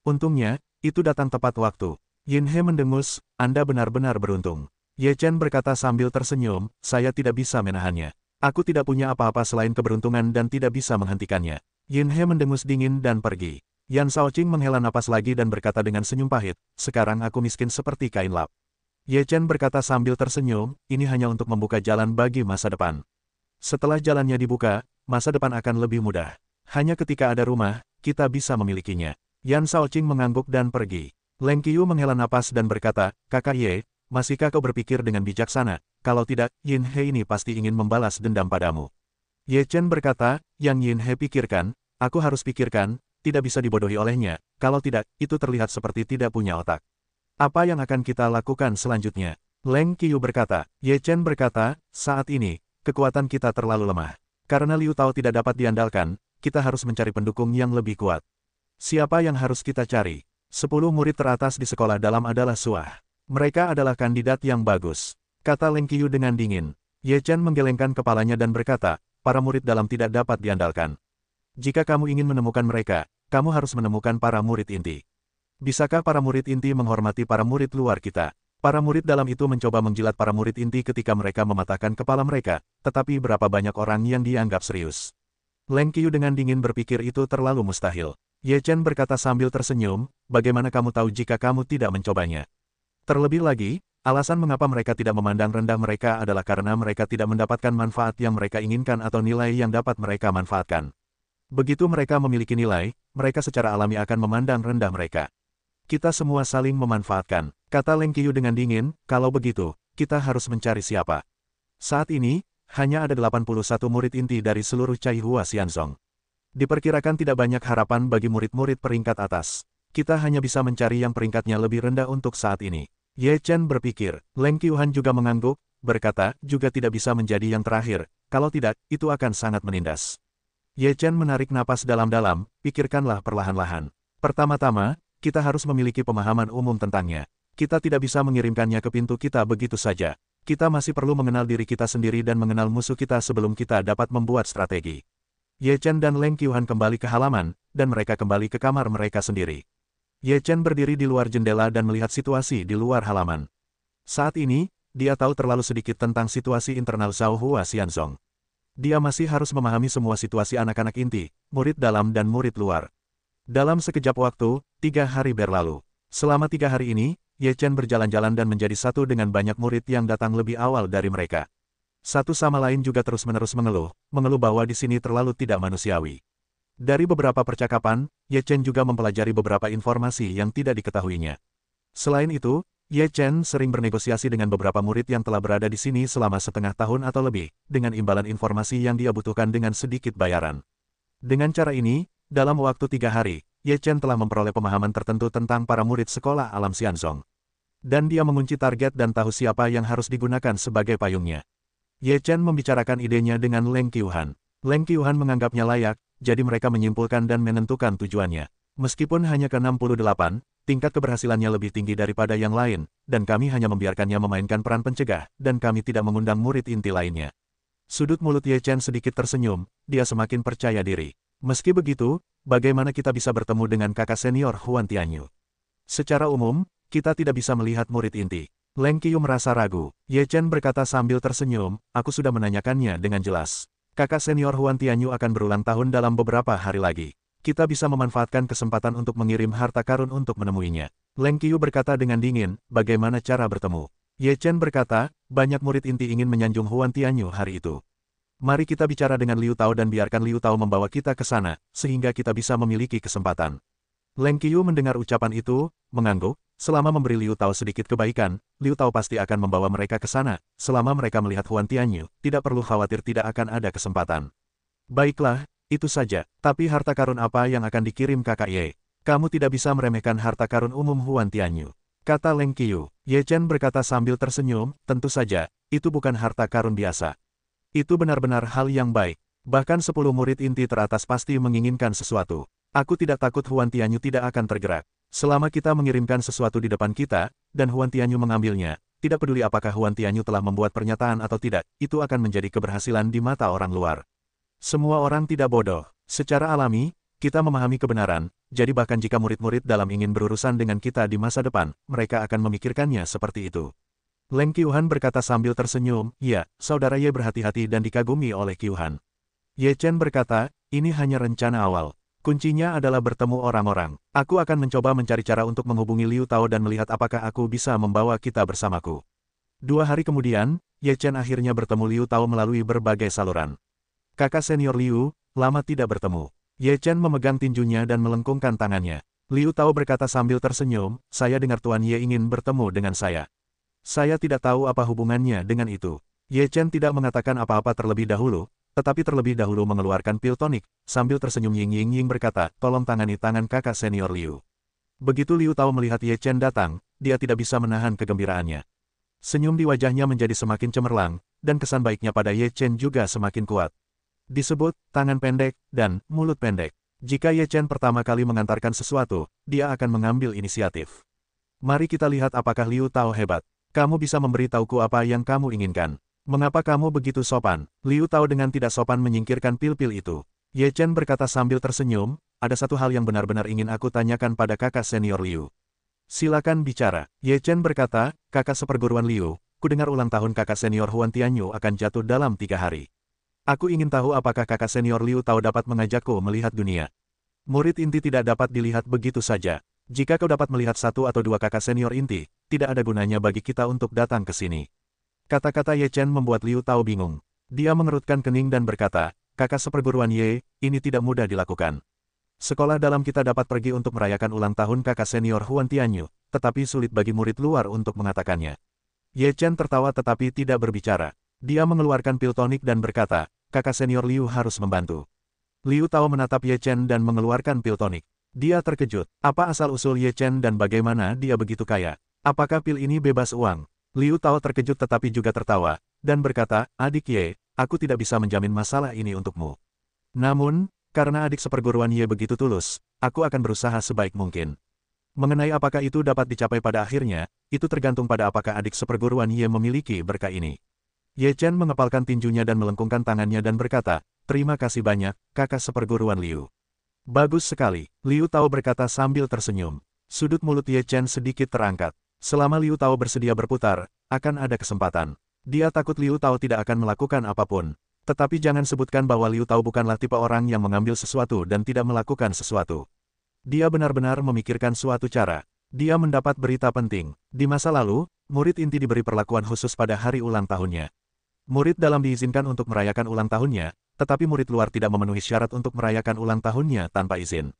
Untungnya, itu datang tepat waktu. Yin He mendengus, Anda benar-benar beruntung. Ye Chen berkata sambil tersenyum, saya tidak bisa menahannya. Aku tidak punya apa-apa selain keberuntungan dan tidak bisa menghentikannya. Yin He mendengus dingin dan pergi. Yan Shaoqing menghela napas lagi dan berkata dengan senyum pahit, sekarang aku miskin seperti kain lap. Ye Chen berkata sambil tersenyum, ini hanya untuk membuka jalan bagi masa depan. Setelah jalannya dibuka, masa depan akan lebih mudah. Hanya ketika ada rumah, kita bisa memilikinya. Yan Shaoqing mengangguk dan pergi. Leng Qiu menghela napas dan berkata, Kakak Ye, masihkah kau berpikir dengan bijaksana? Kalau tidak, Yin He ini pasti ingin membalas dendam padamu. Ye Chen berkata, yang Yin He pikirkan, aku harus pikirkan, tidak bisa dibodohi olehnya, kalau tidak, itu terlihat seperti tidak punya otak. Apa yang akan kita lakukan selanjutnya? Leng Qiu berkata. Ye Chen berkata, saat ini, kekuatan kita terlalu lemah. Karena Liu Tao tidak dapat diandalkan, kita harus mencari pendukung yang lebih kuat. Siapa yang harus kita cari? 10 murid teratas di sekolah dalam adalah Suah. Mereka adalah kandidat yang bagus, kata Leng Qiu dengan dingin. Ye Chen menggelengkan kepalanya dan berkata, para murid dalam tidak dapat diandalkan. Jika kamu ingin menemukan mereka, kamu harus menemukan para murid inti. Bisakah para murid inti menghormati para murid luar kita? Para murid dalam itu mencoba menjilat para murid inti ketika mereka mematahkan kepala mereka, tetapi berapa banyak orang yang dianggap serius? Leng Qiu dengan dingin berpikir itu terlalu mustahil. Ye Chen berkata sambil tersenyum, bagaimana kamu tahu jika kamu tidak mencobanya? Terlebih lagi, alasan mengapa mereka tidak memandang rendah mereka adalah karena mereka tidak mendapatkan manfaat yang mereka inginkan atau nilai yang dapat mereka manfaatkan. Begitu mereka memiliki nilai, mereka secara alami akan memandang rendah mereka. Kita semua saling memanfaatkan, kata Leng Qiu dengan dingin, kalau begitu, kita harus mencari siapa. Saat ini, hanya ada 81 murid inti dari seluruh Cai Hua Xianzong. Diperkirakan tidak banyak harapan bagi murid-murid peringkat atas. Kita hanya bisa mencari yang peringkatnya lebih rendah untuk saat ini. Ye Chen berpikir, Leng Qiuhan juga mengangguk, berkata, juga tidak bisa menjadi yang terakhir, kalau tidak, itu akan sangat menindas. Ye Chen menarik napas dalam-dalam, pikirkanlah perlahan-lahan. Pertama-tama, kita harus memiliki pemahaman umum tentangnya. Kita tidak bisa mengirimkannya ke pintu kita begitu saja. Kita masih perlu mengenal diri kita sendiri dan mengenal musuh kita sebelum kita dapat membuat strategi. Ye Chen dan Leng Qiuhan kembali ke halaman, dan mereka kembali ke kamar mereka sendiri. Ye Chen berdiri di luar jendela dan melihat situasi di luar halaman. Saat ini, dia tahu terlalu sedikit tentang situasi internal Zhao Hua Xianzong. Dia masih harus memahami semua situasi anak-anak inti, murid dalam dan murid luar. Dalam sekejap waktu, 3 hari berlalu. Selama 3 hari ini, Ye Chen berjalan-jalan dan menjadi satu dengan banyak murid yang datang lebih awal dari mereka. Satu sama lain juga terus-menerus mengeluh bahwa di sini terlalu tidak manusiawi. Dari beberapa percakapan, Ye Chen juga mempelajari beberapa informasi yang tidak diketahuinya. Selain itu, Ye Chen sering bernegosiasi dengan beberapa murid yang telah berada di sini selama setengah tahun atau lebih, dengan imbalan informasi yang dia butuhkan dengan sedikit bayaran. Dengan cara ini, dalam waktu 3 hari, Ye Chen telah memperoleh pemahaman tertentu tentang para murid sekolah alam Xianzong. Dan dia mengunci target dan tahu siapa yang harus digunakan sebagai payungnya. Ye Chen membicarakan idenya dengan Leng Qiuhan. Leng Qiuhan menganggapnya layak, jadi mereka menyimpulkan dan menentukan tujuannya. Meskipun hanya ke-68, tingkat keberhasilannya lebih tinggi daripada yang lain, dan kami hanya membiarkannya memainkan peran pencegah, dan kami tidak mengundang murid inti lainnya. Sudut mulut Ye Chen sedikit tersenyum, dia semakin percaya diri. Meski begitu, bagaimana kita bisa bertemu dengan kakak senior Huan Tianyu? Secara umum, kita tidak bisa melihat murid inti. Leng Qiu merasa ragu. Ye Chen berkata sambil tersenyum, aku sudah menanyakannya dengan jelas. Kakak senior Huan Tianyu akan berulang tahun dalam beberapa hari lagi. Kita bisa memanfaatkan kesempatan untuk mengirim harta karun untuk menemuinya. Leng Qiu berkata dengan dingin, bagaimana cara bertemu? Ye Chen berkata, banyak murid inti ingin menyanjung Huan Tianyu hari itu. Mari kita bicara dengan Liu Tao dan biarkan Liu Tao membawa kita ke sana, sehingga kita bisa memiliki kesempatan. Leng Qiu mendengar ucapan itu, mengangguk, selama memberi Liu Tao sedikit kebaikan, Liu Tao pasti akan membawa mereka ke sana, selama mereka melihat Huan Tianyu, tidak perlu khawatir tidak akan ada kesempatan. Baiklah, itu saja, tapi harta karun apa yang akan dikirim kakak Ye? Kamu tidak bisa meremehkan harta karun umum Huan Tianyu, kata Leng Qiu. Ye Chen berkata sambil tersenyum, tentu saja, itu bukan harta karun biasa. Itu benar-benar hal yang baik. Bahkan 10 murid inti teratas pasti menginginkan sesuatu. Aku tidak takut Huan Tianyu tidak akan tergerak. Selama kita mengirimkan sesuatu di depan kita, dan Huan Tianyu mengambilnya, tidak peduli apakah Huan Tianyu telah membuat pernyataan atau tidak, itu akan menjadi keberhasilan di mata orang luar. Semua orang tidak bodoh. Secara alami, kita memahami kebenaran, jadi bahkan jika murid-murid dalam ingin berurusan dengan kita di masa depan, mereka akan memikirkannya seperti itu. Leng Qiuhan berkata sambil tersenyum, ya, saudara Ye berhati-hati dan dikagumi oleh Qiuhan. Ye Chen berkata, ini hanya rencana awal. Kuncinya adalah bertemu orang-orang. Aku akan mencoba mencari cara untuk menghubungi Liu Tao dan melihat apakah aku bisa membawa kita bersamaku. 2 hari kemudian, Ye Chen akhirnya bertemu Liu Tao melalui berbagai saluran. Kakak senior Liu, lama tidak bertemu. Ye Chen memegang tinjunya dan melengkungkan tangannya. Liu Tao berkata sambil tersenyum, saya dengar Tuan Ye ingin bertemu dengan saya. Saya tidak tahu apa hubungannya dengan itu. Ye Chen tidak mengatakan apa-apa terlebih dahulu, tetapi terlebih dahulu mengeluarkan pil tonik, sambil tersenyum Ying berkata, tolong tangani tangan kakak senior Liu. Begitu Liu Tao melihat Ye Chen datang, dia tidak bisa menahan kegembiraannya. Senyum di wajahnya menjadi semakin cemerlang, dan kesan baiknya pada Ye Chen juga semakin kuat. Disebut, tangan pendek, dan mulut pendek. Jika Ye Chen pertama kali mengantarkan sesuatu, dia akan mengambil inisiatif. Mari kita lihat apakah Liu Tao hebat. Kamu bisa memberitahuku apa yang kamu inginkan. Mengapa kamu begitu sopan? Liu Tao dengan tidak sopan menyingkirkan pil-pil itu. Ye Chen berkata sambil tersenyum, ada satu hal yang benar-benar ingin aku tanyakan pada kakak senior Liu. Silakan bicara. Ye Chen berkata, kakak seperguruan Liu, kudengar ulang tahun kakak senior Huan Tianyu akan jatuh dalam 3 hari. Aku ingin tahu apakah kakak senior Liu Tao dapat mengajakku melihat dunia. Murid inti tidak dapat dilihat begitu saja. Jika kau dapat melihat 1 atau 2 kakak senior inti, tidak ada gunanya bagi kita untuk datang ke sini. Kata-kata Ye Chen membuat Liu Tao bingung. Dia mengerutkan kening dan berkata, kakak seperguruan Ye, ini tidak mudah dilakukan. Sekolah dalam kita dapat pergi untuk merayakan ulang tahun kakak senior Huan Tianyu, tetapi sulit bagi murid luar untuk mengatakannya. Ye Chen tertawa tetapi tidak berbicara. Dia mengeluarkan pil tonik dan berkata, kakak senior Liu harus membantu. Liu Tao menatap Ye Chen dan mengeluarkan pil tonik. Dia terkejut. Apa asal-usul Ye Chen dan bagaimana dia begitu kaya? Apakah pil ini bebas uang? Liu Tao terkejut tetapi juga tertawa, dan berkata, adik Ye, aku tidak bisa menjamin masalah ini untukmu. Namun, karena adik seperguruan Ye begitu tulus, aku akan berusaha sebaik mungkin. Mengenai apakah itu dapat dicapai pada akhirnya, itu tergantung pada apakah adik seperguruan Ye memiliki berkah ini. Ye Chen mengepalkan tinjunya dan melengkungkan tangannya dan berkata, terima kasih banyak, kakak seperguruan Liu. Bagus sekali, Liu Tao berkata sambil tersenyum. Sudut mulut Ye Chen sedikit terangkat. Selama Liu Tao bersedia berputar, akan ada kesempatan. Dia takut Liu Tao tidak akan melakukan apapun. Tetapi jangan sebutkan bahwa Liu Tao bukanlah tipe orang yang mengambil sesuatu dan tidak melakukan sesuatu. Dia benar-benar memikirkan suatu cara. Dia mendapat berita penting. Di masa lalu, murid inti diberi perlakuan khusus pada hari ulang tahunnya. Murid dalam diizinkan untuk merayakan ulang tahunnya, tetapi murid luar tidak memenuhi syarat untuk merayakan ulang tahunnya tanpa izin.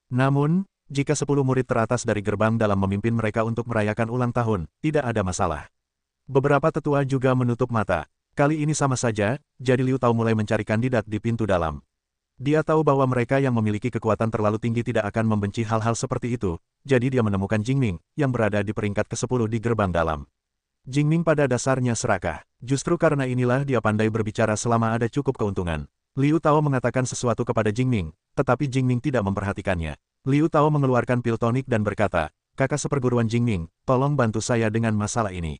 Namun, jika 10 murid teratas dari gerbang dalam memimpin mereka untuk merayakan ulang tahun, tidak ada masalah. Beberapa tetua juga menutup mata. Kali ini sama saja, jadi Liu Tao mulai mencari kandidat di pintu dalam. Dia tahu bahwa mereka yang memiliki kekuatan terlalu tinggi tidak akan membenci hal-hal seperti itu, jadi dia menemukan Jingming, yang berada di peringkat ke-10 di gerbang dalam. Jingming pada dasarnya serakah. Justru karena inilah dia pandai berbicara selama ada cukup keuntungan. Liu Tao mengatakan sesuatu kepada Jingming, tetapi Jingming tidak memperhatikannya. Liu Tao mengeluarkan pil tonik dan berkata, kakak seperguruan Jingming, tolong bantu saya dengan masalah ini.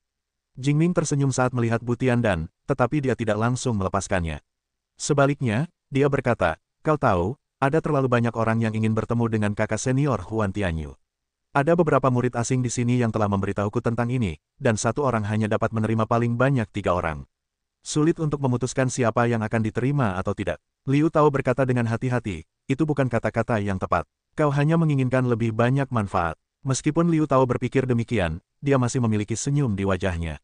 Jingming tersenyum saat melihat Bu Tiandan, tetapi dia tidak langsung melepaskannya. Sebaliknya, dia berkata, kau tahu, ada terlalu banyak orang yang ingin bertemu dengan kakak senior Huan Tianyu. Ada beberapa murid asing di sini yang telah memberitahuku tentang ini, dan satu orang hanya dapat menerima paling banyak 3 orang. Sulit untuk memutuskan siapa yang akan diterima atau tidak. Liu Tao berkata dengan hati-hati, itu bukan kata-kata yang tepat. Kau hanya menginginkan lebih banyak manfaat. Meskipun Liu Tao berpikir demikian, dia masih memiliki senyum di wajahnya.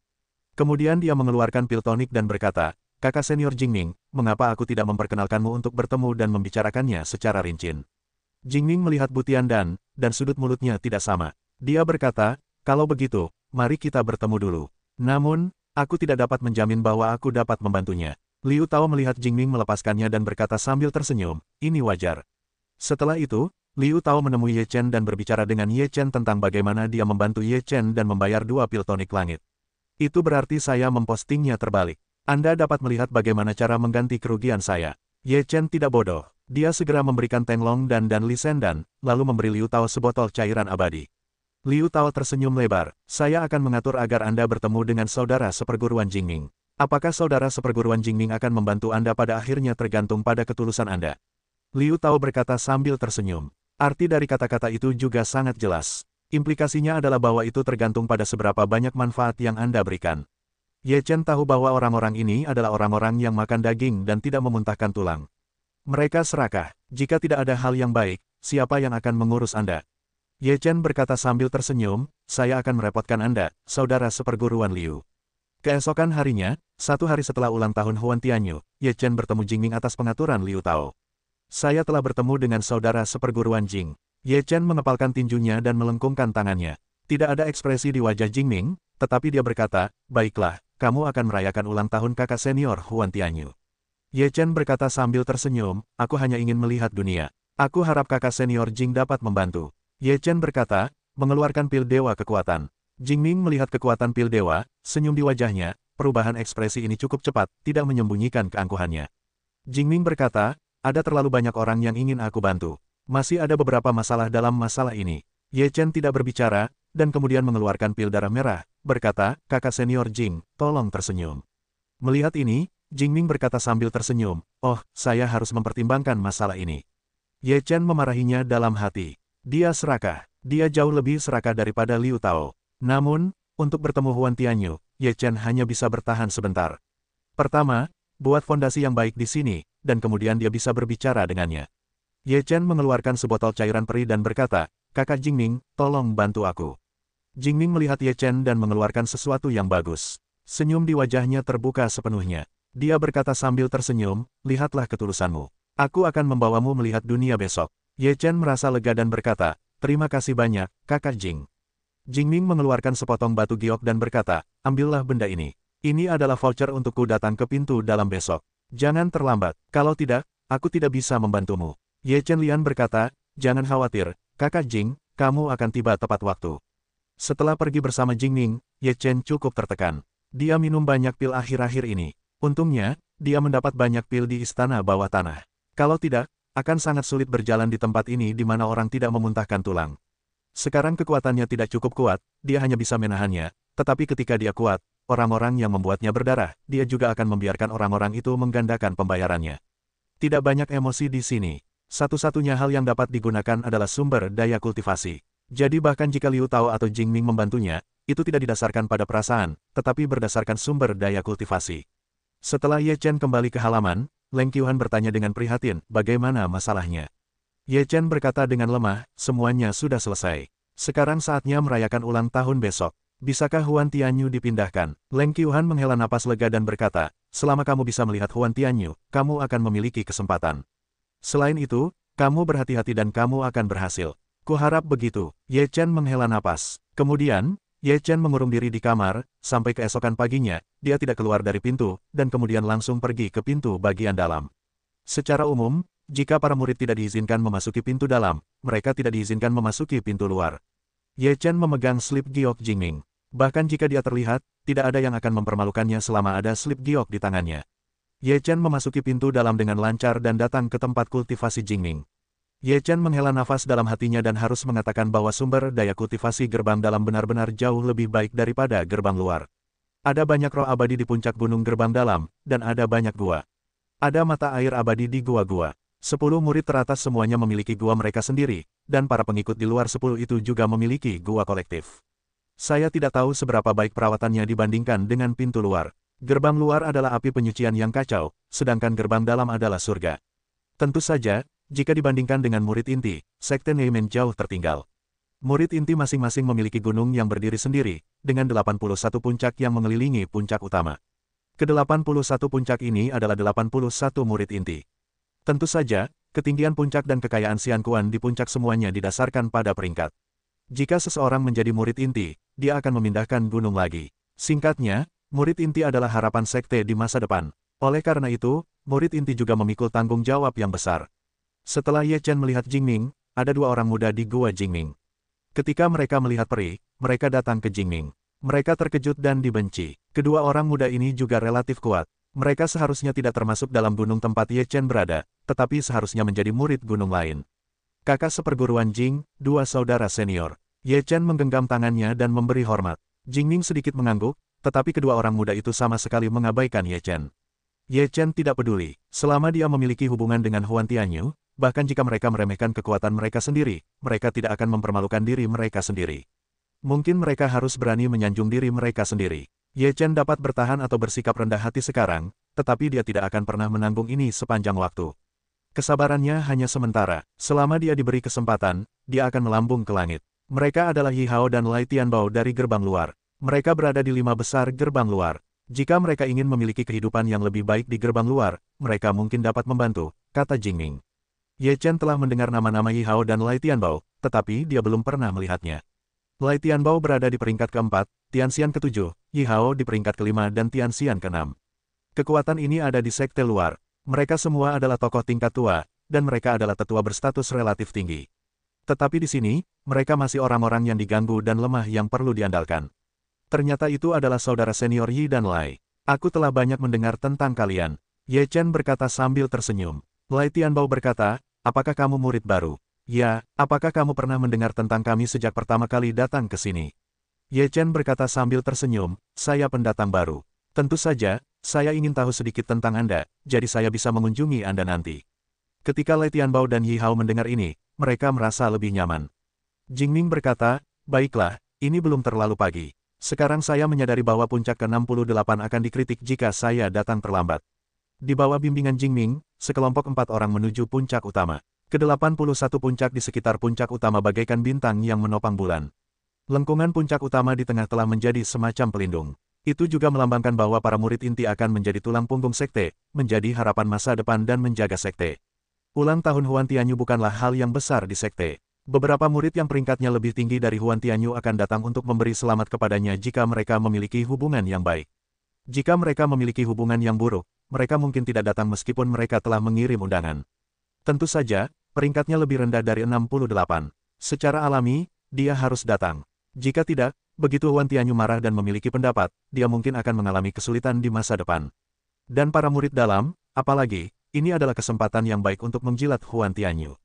Kemudian dia mengeluarkan pil tonik dan berkata, kakak senior Jingming, mengapa aku tidak memperkenalkanmu untuk bertemu dan membicarakannya secara rinci? Jingming melihat Bu Tiandan, dan sudut mulutnya tidak sama. Dia berkata, kalau begitu, mari kita bertemu dulu. Namun, aku tidak dapat menjamin bahwa aku dapat membantunya. Liu Tao melihat Jingming melepaskannya dan berkata sambil tersenyum, ini wajar. Setelah itu, Liu Tao menemui Ye Chen dan berbicara dengan Ye Chen tentang bagaimana dia membantu Ye Chen dan membayar 2 pil tonik langit. Itu berarti saya mempostingnya terbalik. Anda dapat melihat bagaimana cara mengganti kerugian saya. Ye Chen tidak bodoh. Dia segera memberikan Teng Long dan Li Sendan, lalu memberi Liu Tao sebotol cairan abadi. Liu Tao tersenyum lebar, saya akan mengatur agar Anda bertemu dengan saudara seperguruan Jingming. Apakah saudara seperguruan Jingming akan membantu Anda pada akhirnya tergantung pada ketulusan Anda. Liu Tao berkata sambil tersenyum. Arti dari kata-kata itu juga sangat jelas. Implikasinya adalah bahwa itu tergantung pada seberapa banyak manfaat yang Anda berikan. Ye Chen tahu bahwa orang-orang ini adalah orang-orang yang makan daging dan tidak memuntahkan tulang. Mereka serakah, jika tidak ada hal yang baik, siapa yang akan mengurus Anda? Ye Chen berkata sambil tersenyum, saya akan merepotkan Anda, saudara seperguruan Liu. Keesokan harinya, 1 hari setelah ulang tahun Huan Tianyu, Ye Chen bertemu Jingming atas pengaturan Liu Tao. Saya telah bertemu dengan saudara seperguruan Jing. Ye Chen mengepalkan tinjunya dan melengkungkan tangannya. Tidak ada ekspresi di wajah Jingming, tetapi dia berkata, baiklah, kamu akan merayakan ulang tahun kakak senior Huan Tianyu. Ye Chen berkata sambil tersenyum, aku hanya ingin melihat dunia. Aku harap kakak senior Jing dapat membantu. Ye Chen berkata, mengeluarkan pil dewa kekuatan. Jingming melihat kekuatan pil dewa, senyum di wajahnya, perubahan ekspresi ini cukup cepat, tidak menyembunyikan keangkuhannya. Jingming berkata, ada terlalu banyak orang yang ingin aku bantu. Masih ada beberapa masalah dalam masalah ini. Ye Chen tidak berbicara, dan kemudian mengeluarkan pil darah merah, berkata, kakak senior Jing, tolong tersenyum. Melihat ini, Jingming berkata sambil tersenyum, oh, saya harus mempertimbangkan masalah ini. Ye Chen memarahinya dalam hati. Dia serakah. Dia jauh lebih serakah daripada Liu Tao. Namun, untuk bertemu Huan Tianyu, Ye Chen hanya bisa bertahan sebentar. Pertama, buat fondasi yang baik di sini, dan kemudian dia bisa berbicara dengannya. Ye Chen mengeluarkan sebotol cairan peri dan berkata, kakak Jingming, tolong bantu aku. Jingming melihat Ye Chen dan mengeluarkan sesuatu yang bagus. Senyum di wajahnya terbuka sepenuhnya. Dia berkata sambil tersenyum, lihatlah ketulusanmu. Aku akan membawamu melihat dunia besok. Ye Chen merasa lega dan berkata, terima kasih banyak, kakak Jing. Jingming mengeluarkan sepotong batu giok dan berkata, ambillah benda ini. Ini adalah voucher untukku datang ke pintu dalam besok. Jangan terlambat, kalau tidak, aku tidak bisa membantumu. Ye Chen Lian berkata, jangan khawatir, kakak Jing, kamu akan tiba tepat waktu. Setelah pergi bersama Jingming, Ye Chen cukup tertekan. Dia minum banyak pil akhir-akhir ini. Untungnya, dia mendapat banyak pil di istana bawah tanah. Kalau tidak, akan sangat sulit berjalan di tempat ini di mana orang tidak memuntahkan tulang. Sekarang kekuatannya tidak cukup kuat, dia hanya bisa menahannya, tetapi ketika dia kuat, orang-orang yang membuatnya berdarah, dia juga akan membiarkan orang-orang itu menggandakan pembayarannya. Tidak banyak emosi di sini. Satu-satunya hal yang dapat digunakan adalah sumber daya kultivasi. Jadi bahkan jika Liu Tao atau Jingming membantunya, itu tidak didasarkan pada perasaan, tetapi berdasarkan sumber daya kultivasi. Setelah Ye Chen kembali ke halaman, Leng Qiuhan bertanya dengan prihatin, bagaimana masalahnya? Ye Chen berkata dengan lemah, semuanya sudah selesai. Sekarang saatnya merayakan ulang tahun besok. Bisakah Huan Tianyu dipindahkan? Leng Qiuhan menghela napas lega dan berkata, selama kamu bisa melihat Huan Tianyu, kamu akan memiliki kesempatan. Selain itu, kamu berhati-hati dan kamu akan berhasil. Kuharap begitu. Ye Chen menghela napas. Kemudian, Ye Chen mengurung diri di kamar, sampai keesokan paginya, dia tidak keluar dari pintu, dan kemudian langsung pergi ke pintu bagian dalam. Secara umum, jika para murid tidak diizinkan memasuki pintu dalam, mereka tidak diizinkan memasuki pintu luar. Ye Chen memegang slip giok Jingming. Bahkan jika dia terlihat, tidak ada yang akan mempermalukannya selama ada slip giok di tangannya. Ye Chen memasuki pintu dalam dengan lancar dan datang ke tempat kultivasi Jingming. Ye Chen menghela nafas dalam hatinya dan harus mengatakan bahwa sumber daya kultivasi gerbang dalam benar-benar jauh lebih baik daripada gerbang luar. Ada banyak roh abadi di puncak gunung gerbang dalam, dan ada banyak gua. Ada mata air abadi di gua-gua. 10 murid teratas semuanya memiliki gua mereka sendiri, dan para pengikut di luar 10 itu juga memiliki gua kolektif. Saya tidak tahu seberapa baik perawatannya dibandingkan dengan pintu luar. Gerbang luar adalah api penyucian yang kacau, sedangkan gerbang dalam adalah surga. Tentu saja, jika dibandingkan dengan murid inti, Sekte Neimen jauh tertinggal. Murid inti masing-masing memiliki gunung yang berdiri sendiri, dengan 81 puncak yang mengelilingi puncak utama. Ke-81 puncak ini adalah 81 murid inti. Tentu saja, ketinggian puncak dan kekayaan Xian Kuan di puncak semuanya didasarkan pada peringkat. Jika seseorang menjadi murid inti, dia akan memindahkan gunung lagi. Singkatnya, murid inti adalah harapan sekte di masa depan. Oleh karena itu, murid inti juga memikul tanggung jawab yang besar. Setelah Ye Chen melihat Jingming, ada 2 orang muda di gua Jingming. Ketika mereka melihat peri, mereka datang ke Jingming. Mereka terkejut dan dibenci. Kedua orang muda ini juga relatif kuat. Mereka seharusnya tidak termasuk dalam gunung tempat Ye Chen berada, tetapi seharusnya menjadi murid gunung lain. Kakak seperguruan Jing, 2 saudara senior. Ye Chen menggenggam tangannya dan memberi hormat. Jingming sedikit mengangguk, tetapi kedua orang muda itu sama sekali mengabaikan Ye Chen. Ye Chen tidak peduli, selama dia memiliki hubungan dengan Huan Tianyu, bahkan jika mereka meremehkan kekuatan mereka sendiri, mereka tidak akan mempermalukan diri mereka sendiri. Mungkin mereka harus berani menyanjung diri mereka sendiri. Ye Chen dapat bertahan atau bersikap rendah hati sekarang, tetapi dia tidak akan pernah menanggung ini sepanjang waktu. Kesabarannya hanya sementara, selama dia diberi kesempatan, dia akan melambung ke langit. Mereka adalah Yi Hao dan Lai Tianbao dari gerbang luar. Mereka berada di 5 besar gerbang luar. Jika mereka ingin memiliki kehidupan yang lebih baik di gerbang luar, mereka mungkin dapat membantu, kata Jingming. Ye Chen telah mendengar nama-nama Yi Hao dan Lai Tianbao, tetapi dia belum pernah melihatnya. Lai Tianbao berada di peringkat ke-4, Tianxian ke-7, Yi Hao di peringkat ke-5 dan Tianxian ke-6. Kekuatan ini ada di sekte luar. Mereka semua adalah tokoh tingkat tua, dan mereka adalah tetua berstatus relatif tinggi. Tetapi di sini, mereka masih orang-orang yang diganggu dan lemah yang perlu diandalkan. Ternyata itu adalah saudara senior Yi dan Lai. Aku telah banyak mendengar tentang kalian. Ye Chen berkata sambil tersenyum. Lai Tianbao berkata, apakah kamu murid baru? Ya, apakah kamu pernah mendengar tentang kami sejak pertama kali datang ke sini? Ye Chen berkata sambil tersenyum, saya pendatang baru. Tentu saja, saya ingin tahu sedikit tentang Anda, jadi saya bisa mengunjungi Anda nanti. Ketika Lai Tianbao dan Yi Hao mendengar ini, mereka merasa lebih nyaman. Jingming berkata, baiklah, ini belum terlalu pagi. Sekarang saya menyadari bahwa puncak ke-68 akan dikritik jika saya datang terlambat. Di bawah bimbingan Jingming, sekelompok 4 orang menuju puncak utama. Ke-81 puncak di sekitar puncak utama bagaikan bintang yang menopang bulan. Lengkungan puncak utama di tengah telah menjadi semacam pelindung. Itu juga melambangkan bahwa para murid inti akan menjadi tulang punggung sekte, menjadi harapan masa depan dan menjaga sekte. Ulang tahun Huan Tianyu bukanlah hal yang besar di sekte. Beberapa murid yang peringkatnya lebih tinggi dari Huan Tianyu akan datang untuk memberi selamat kepadanya jika mereka memiliki hubungan yang baik. Jika mereka memiliki hubungan yang buruk, mereka mungkin tidak datang meskipun mereka telah mengirim undangan. Tentu saja, peringkatnya lebih rendah dari 68. Secara alami, dia harus datang. Jika tidak, begitu Huan Tianyu marah dan memiliki pendapat, dia mungkin akan mengalami kesulitan di masa depan. Dan para murid dalam, apalagi, ini adalah kesempatan yang baik untuk menjilat Huan Tianyu.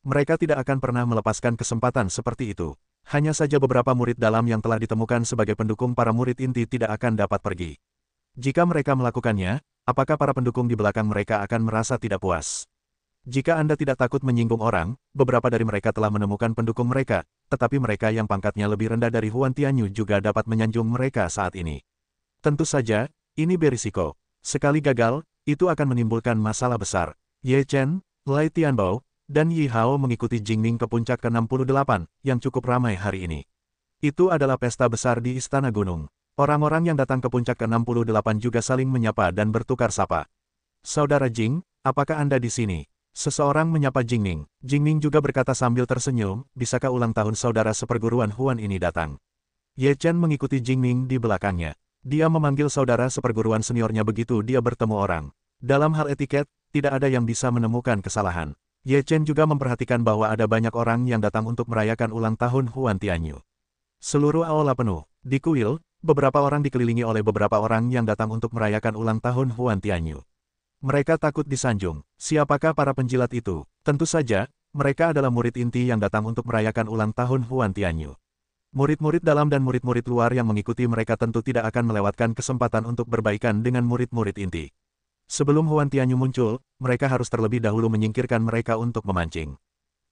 Mereka tidak akan pernah melepaskan kesempatan seperti itu. Hanya saja beberapa murid dalam yang telah ditemukan sebagai pendukung para murid inti tidak akan dapat pergi. Jika mereka melakukannya, apakah para pendukung di belakang mereka akan merasa tidak puas? Jika Anda tidak takut menyinggung orang, beberapa dari mereka telah menemukan pendukung mereka, tetapi mereka yang pangkatnya lebih rendah dari Huan Tianyu juga dapat menyanjung mereka saat ini. Tentu saja, ini berisiko. Sekali gagal, itu akan menimbulkan masalah besar. Ye Chen, Lai Tianbao, dan Yi Hao mengikuti Jingming ke puncak ke-68, yang cukup ramai hari ini. Itu adalah pesta besar di Istana Gunung. Orang-orang yang datang ke puncak ke-68 juga saling menyapa dan bertukar sapa. Saudara Jing, apakah Anda di sini? Seseorang menyapa Jingming. Jingming juga berkata sambil tersenyum, bisakah ulang tahun saudara seperguruan Huan ini datang? Ye Chen mengikuti Jingming di belakangnya. Dia memanggil saudara seperguruan seniornya begitu dia bertemu orang. Dalam hal etiket, tidak ada yang bisa menemukan kesalahan. Ye Chen juga memperhatikan bahwa ada banyak orang yang datang untuk merayakan ulang tahun Huan Tianyu. Seluruh aula penuh. Di kuil, beberapa orang dikelilingi oleh beberapa orang yang datang untuk merayakan ulang tahun Huan Tianyu. Mereka takut disanjung. Siapakah para penjilat itu? Tentu saja, Mereka adalah murid inti yang datang untuk merayakan ulang tahun Huan Tianyu. Murid-murid dalam dan murid-murid luar yang mengikuti mereka tentu tidak akan melewatkan kesempatan untuk berbaikan dengan murid-murid inti. Sebelum Huan Tianyu muncul, mereka harus terlebih dahulu menyingkirkan mereka untuk memancing.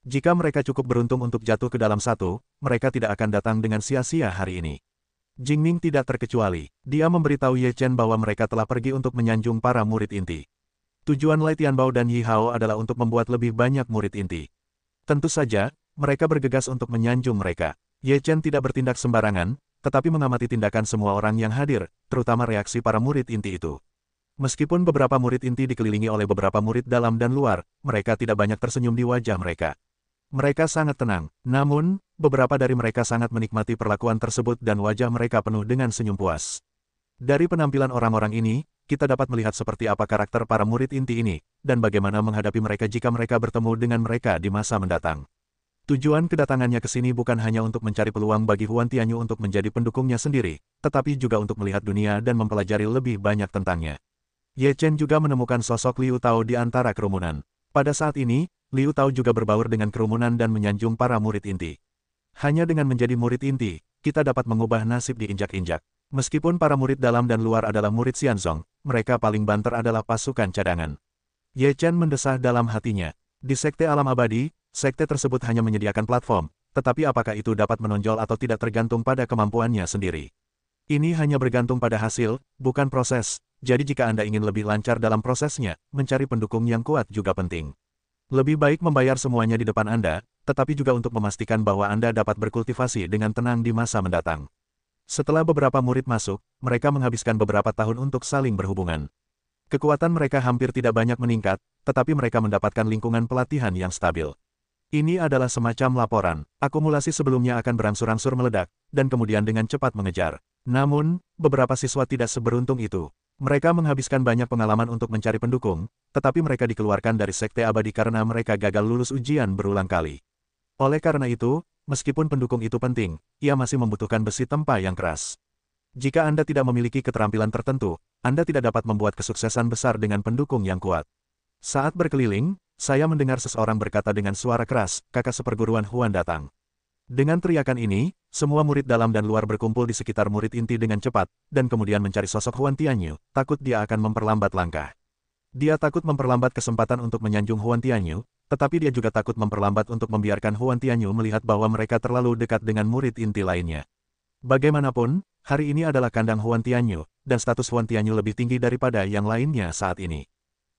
Jika mereka cukup beruntung untuk jatuh ke dalam satu, mereka tidak akan datang dengan sia-sia hari ini. Jingning tidak terkecuali. Dia memberitahu Ye Chen bahwa mereka telah pergi untuk menyanjung para murid inti. Tujuan Lai Tianbao dan Yi Hao adalah untuk membuat lebih banyak murid inti. Tentu saja, mereka bergegas untuk menyanjung mereka. Ye Chen tidak bertindak sembarangan, tetapi mengamati tindakan semua orang yang hadir, terutama reaksi para murid inti itu. Meskipun beberapa murid inti dikelilingi oleh beberapa murid dalam dan luar, mereka tidak banyak tersenyum di wajah mereka. Mereka sangat tenang, namun, beberapa dari mereka sangat menikmati perlakuan tersebut dan wajah mereka penuh dengan senyum puas. Dari penampilan orang-orang ini, kita dapat melihat seperti apa karakter para murid inti ini, dan bagaimana menghadapi mereka jika mereka bertemu dengan mereka di masa mendatang. Tujuan kedatangannya ke sini bukan hanya untuk mencari peluang bagi Huan Tianyu untuk menjadi pendukungnya sendiri, tetapi juga untuk melihat dunia dan mempelajari lebih banyak tentangnya. Ye Chen juga menemukan sosok Liu Tao di antara kerumunan. Pada saat ini, Liu Tao juga berbaur dengan kerumunan dan menyanjung para murid inti. Hanya dengan menjadi murid inti, kita dapat mengubah nasib diinjak-injak. Meskipun para murid dalam dan luar adalah murid Xianzong, mereka paling banter adalah pasukan cadangan. Ye Chen mendesah dalam hatinya. Di Sekte Alam Abadi, sekte tersebut hanya menyediakan platform, tetapi apakah itu dapat menonjol atau tidak tergantung pada kemampuannya sendiri. Ini hanya bergantung pada hasil, bukan proses, jadi jika Anda ingin lebih lancar dalam prosesnya, mencari pendukung yang kuat juga penting. Lebih baik membayar semuanya di depan Anda, tetapi juga untuk memastikan bahwa Anda dapat berkultivasi dengan tenang di masa mendatang. Setelah beberapa murid masuk, mereka menghabiskan beberapa tahun untuk saling berhubungan. Kekuatan mereka hampir tidak banyak meningkat, tetapi mereka mendapatkan lingkungan pelatihan yang stabil. Ini adalah semacam laporan. Akumulasi sebelumnya akan berangsur-angsur meledak, dan kemudian dengan cepat mengejar. Namun, beberapa siswa tidak seberuntung itu. Mereka menghabiskan banyak pengalaman untuk mencari pendukung, tetapi mereka dikeluarkan dari Sekte Abadi karena mereka gagal lulus ujian berulang kali. Oleh karena itu, meskipun pendukung itu penting, ia masih membutuhkan besi tempa yang keras. Jika Anda tidak memiliki keterampilan tertentu, Anda tidak dapat membuat kesuksesan besar dengan pendukung yang kuat. Saat berkeliling, saya mendengar seseorang berkata dengan suara keras, kakak seperguruan Huan datang. Dengan teriakan ini, semua murid dalam dan luar berkumpul di sekitar murid inti dengan cepat, dan kemudian mencari sosok Huan Tianyu, takut dia akan memperlambat langkah. Dia takut memperlambat kesempatan untuk menyanjung Huan Tianyu, tetapi dia juga takut memperlambat untuk membiarkan Huan Tianyu melihat bahwa mereka terlalu dekat dengan murid inti lainnya. Bagaimanapun, hari ini adalah kandang Huan Tianyu, dan status Huan Tianyu lebih tinggi daripada yang lainnya saat ini.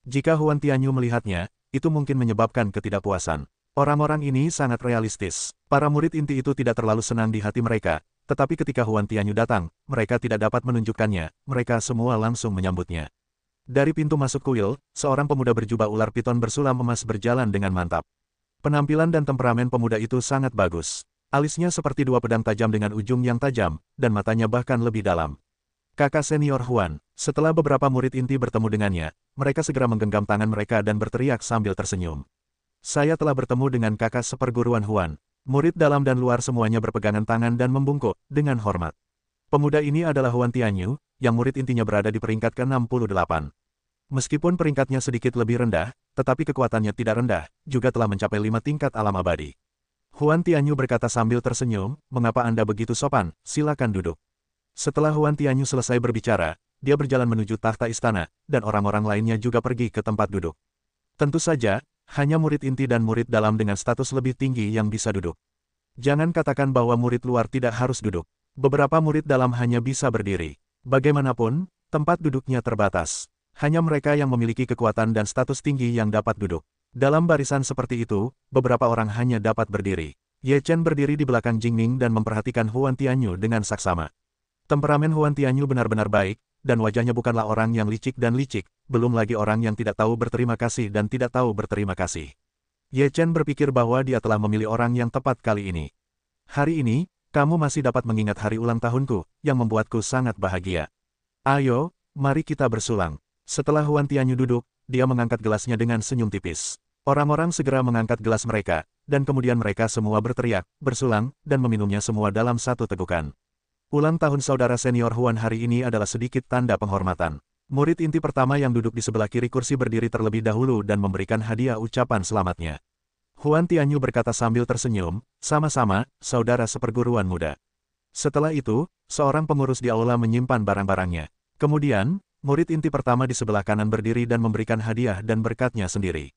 Jika Huan Tianyu melihatnya, itu mungkin menyebabkan ketidakpuasan. Orang-orang ini sangat realistis. Para murid inti itu tidak terlalu senang di hati mereka, tetapi ketika Huan Tianyu datang, mereka tidak dapat menunjukkannya, mereka semua langsung menyambutnya. Dari pintu masuk kuil, seorang pemuda berjubah ular piton bersulam emas berjalan dengan mantap. Penampilan dan temperamen pemuda itu sangat bagus. Alisnya seperti dua pedang tajam dengan ujung yang tajam, dan matanya bahkan lebih dalam. Kakak senior Huan, setelah beberapa murid inti bertemu dengannya, mereka segera menggenggam tangan mereka dan berteriak sambil tersenyum. Saya telah bertemu dengan kakak seperguruan Huan. Murid dalam dan luar semuanya berpegangan tangan dan membungkuk, dengan hormat. Pemuda ini adalah Huan Tianyu, yang murid intinya berada di peringkat ke-68. Meskipun peringkatnya sedikit lebih rendah, tetapi kekuatannya tidak rendah, juga telah mencapai 5 tingkat alam abadi. Huan Tianyu berkata sambil tersenyum, mengapa Anda begitu sopan, silakan duduk. Setelah Huan Tianyu selesai berbicara, dia berjalan menuju tahta istana, dan orang-orang lainnya juga pergi ke tempat duduk. Tentu saja, hanya murid inti dan murid dalam dengan status lebih tinggi yang bisa duduk. Jangan katakan bahwa murid luar tidak harus duduk. Beberapa murid dalam hanya bisa berdiri. Bagaimanapun, tempat duduknya terbatas. Hanya mereka yang memiliki kekuatan dan status tinggi yang dapat duduk. Dalam barisan seperti itu, beberapa orang hanya dapat berdiri. Ye Chen berdiri di belakang Jingning dan memperhatikan Huan Tianyu dengan saksama. Temperamen Huan Tianyu benar-benar baik, dan wajahnya bukanlah orang yang licik dan licik, belum lagi orang yang tidak tahu berterima kasih dan tidak tahu berterima kasih. Ye Chen berpikir bahwa dia telah memilih orang yang tepat kali ini. Hari ini, kamu masih dapat mengingat hari ulang tahunku, yang membuatku sangat bahagia. Ayo, mari kita bersulang. Setelah Huan Tianyu duduk, dia mengangkat gelasnya dengan senyum tipis. Orang-orang segera mengangkat gelas mereka, dan kemudian mereka semua berteriak, bersulang, dan meminumnya semua dalam satu tegukan. Ulang tahun saudara senior Huan hari ini adalah sedikit tanda penghormatan. Murid inti pertama yang duduk di sebelah kiri kursi berdiri terlebih dahulu dan memberikan hadiah ucapan selamatnya. Huan Tianyu berkata sambil tersenyum, sama-sama, saudara seperguruan muda. Setelah itu, seorang pengurus di aula menyimpan barang-barangnya. Kemudian, murid inti pertama di sebelah kanan berdiri dan memberikan hadiah dan berkatnya sendiri.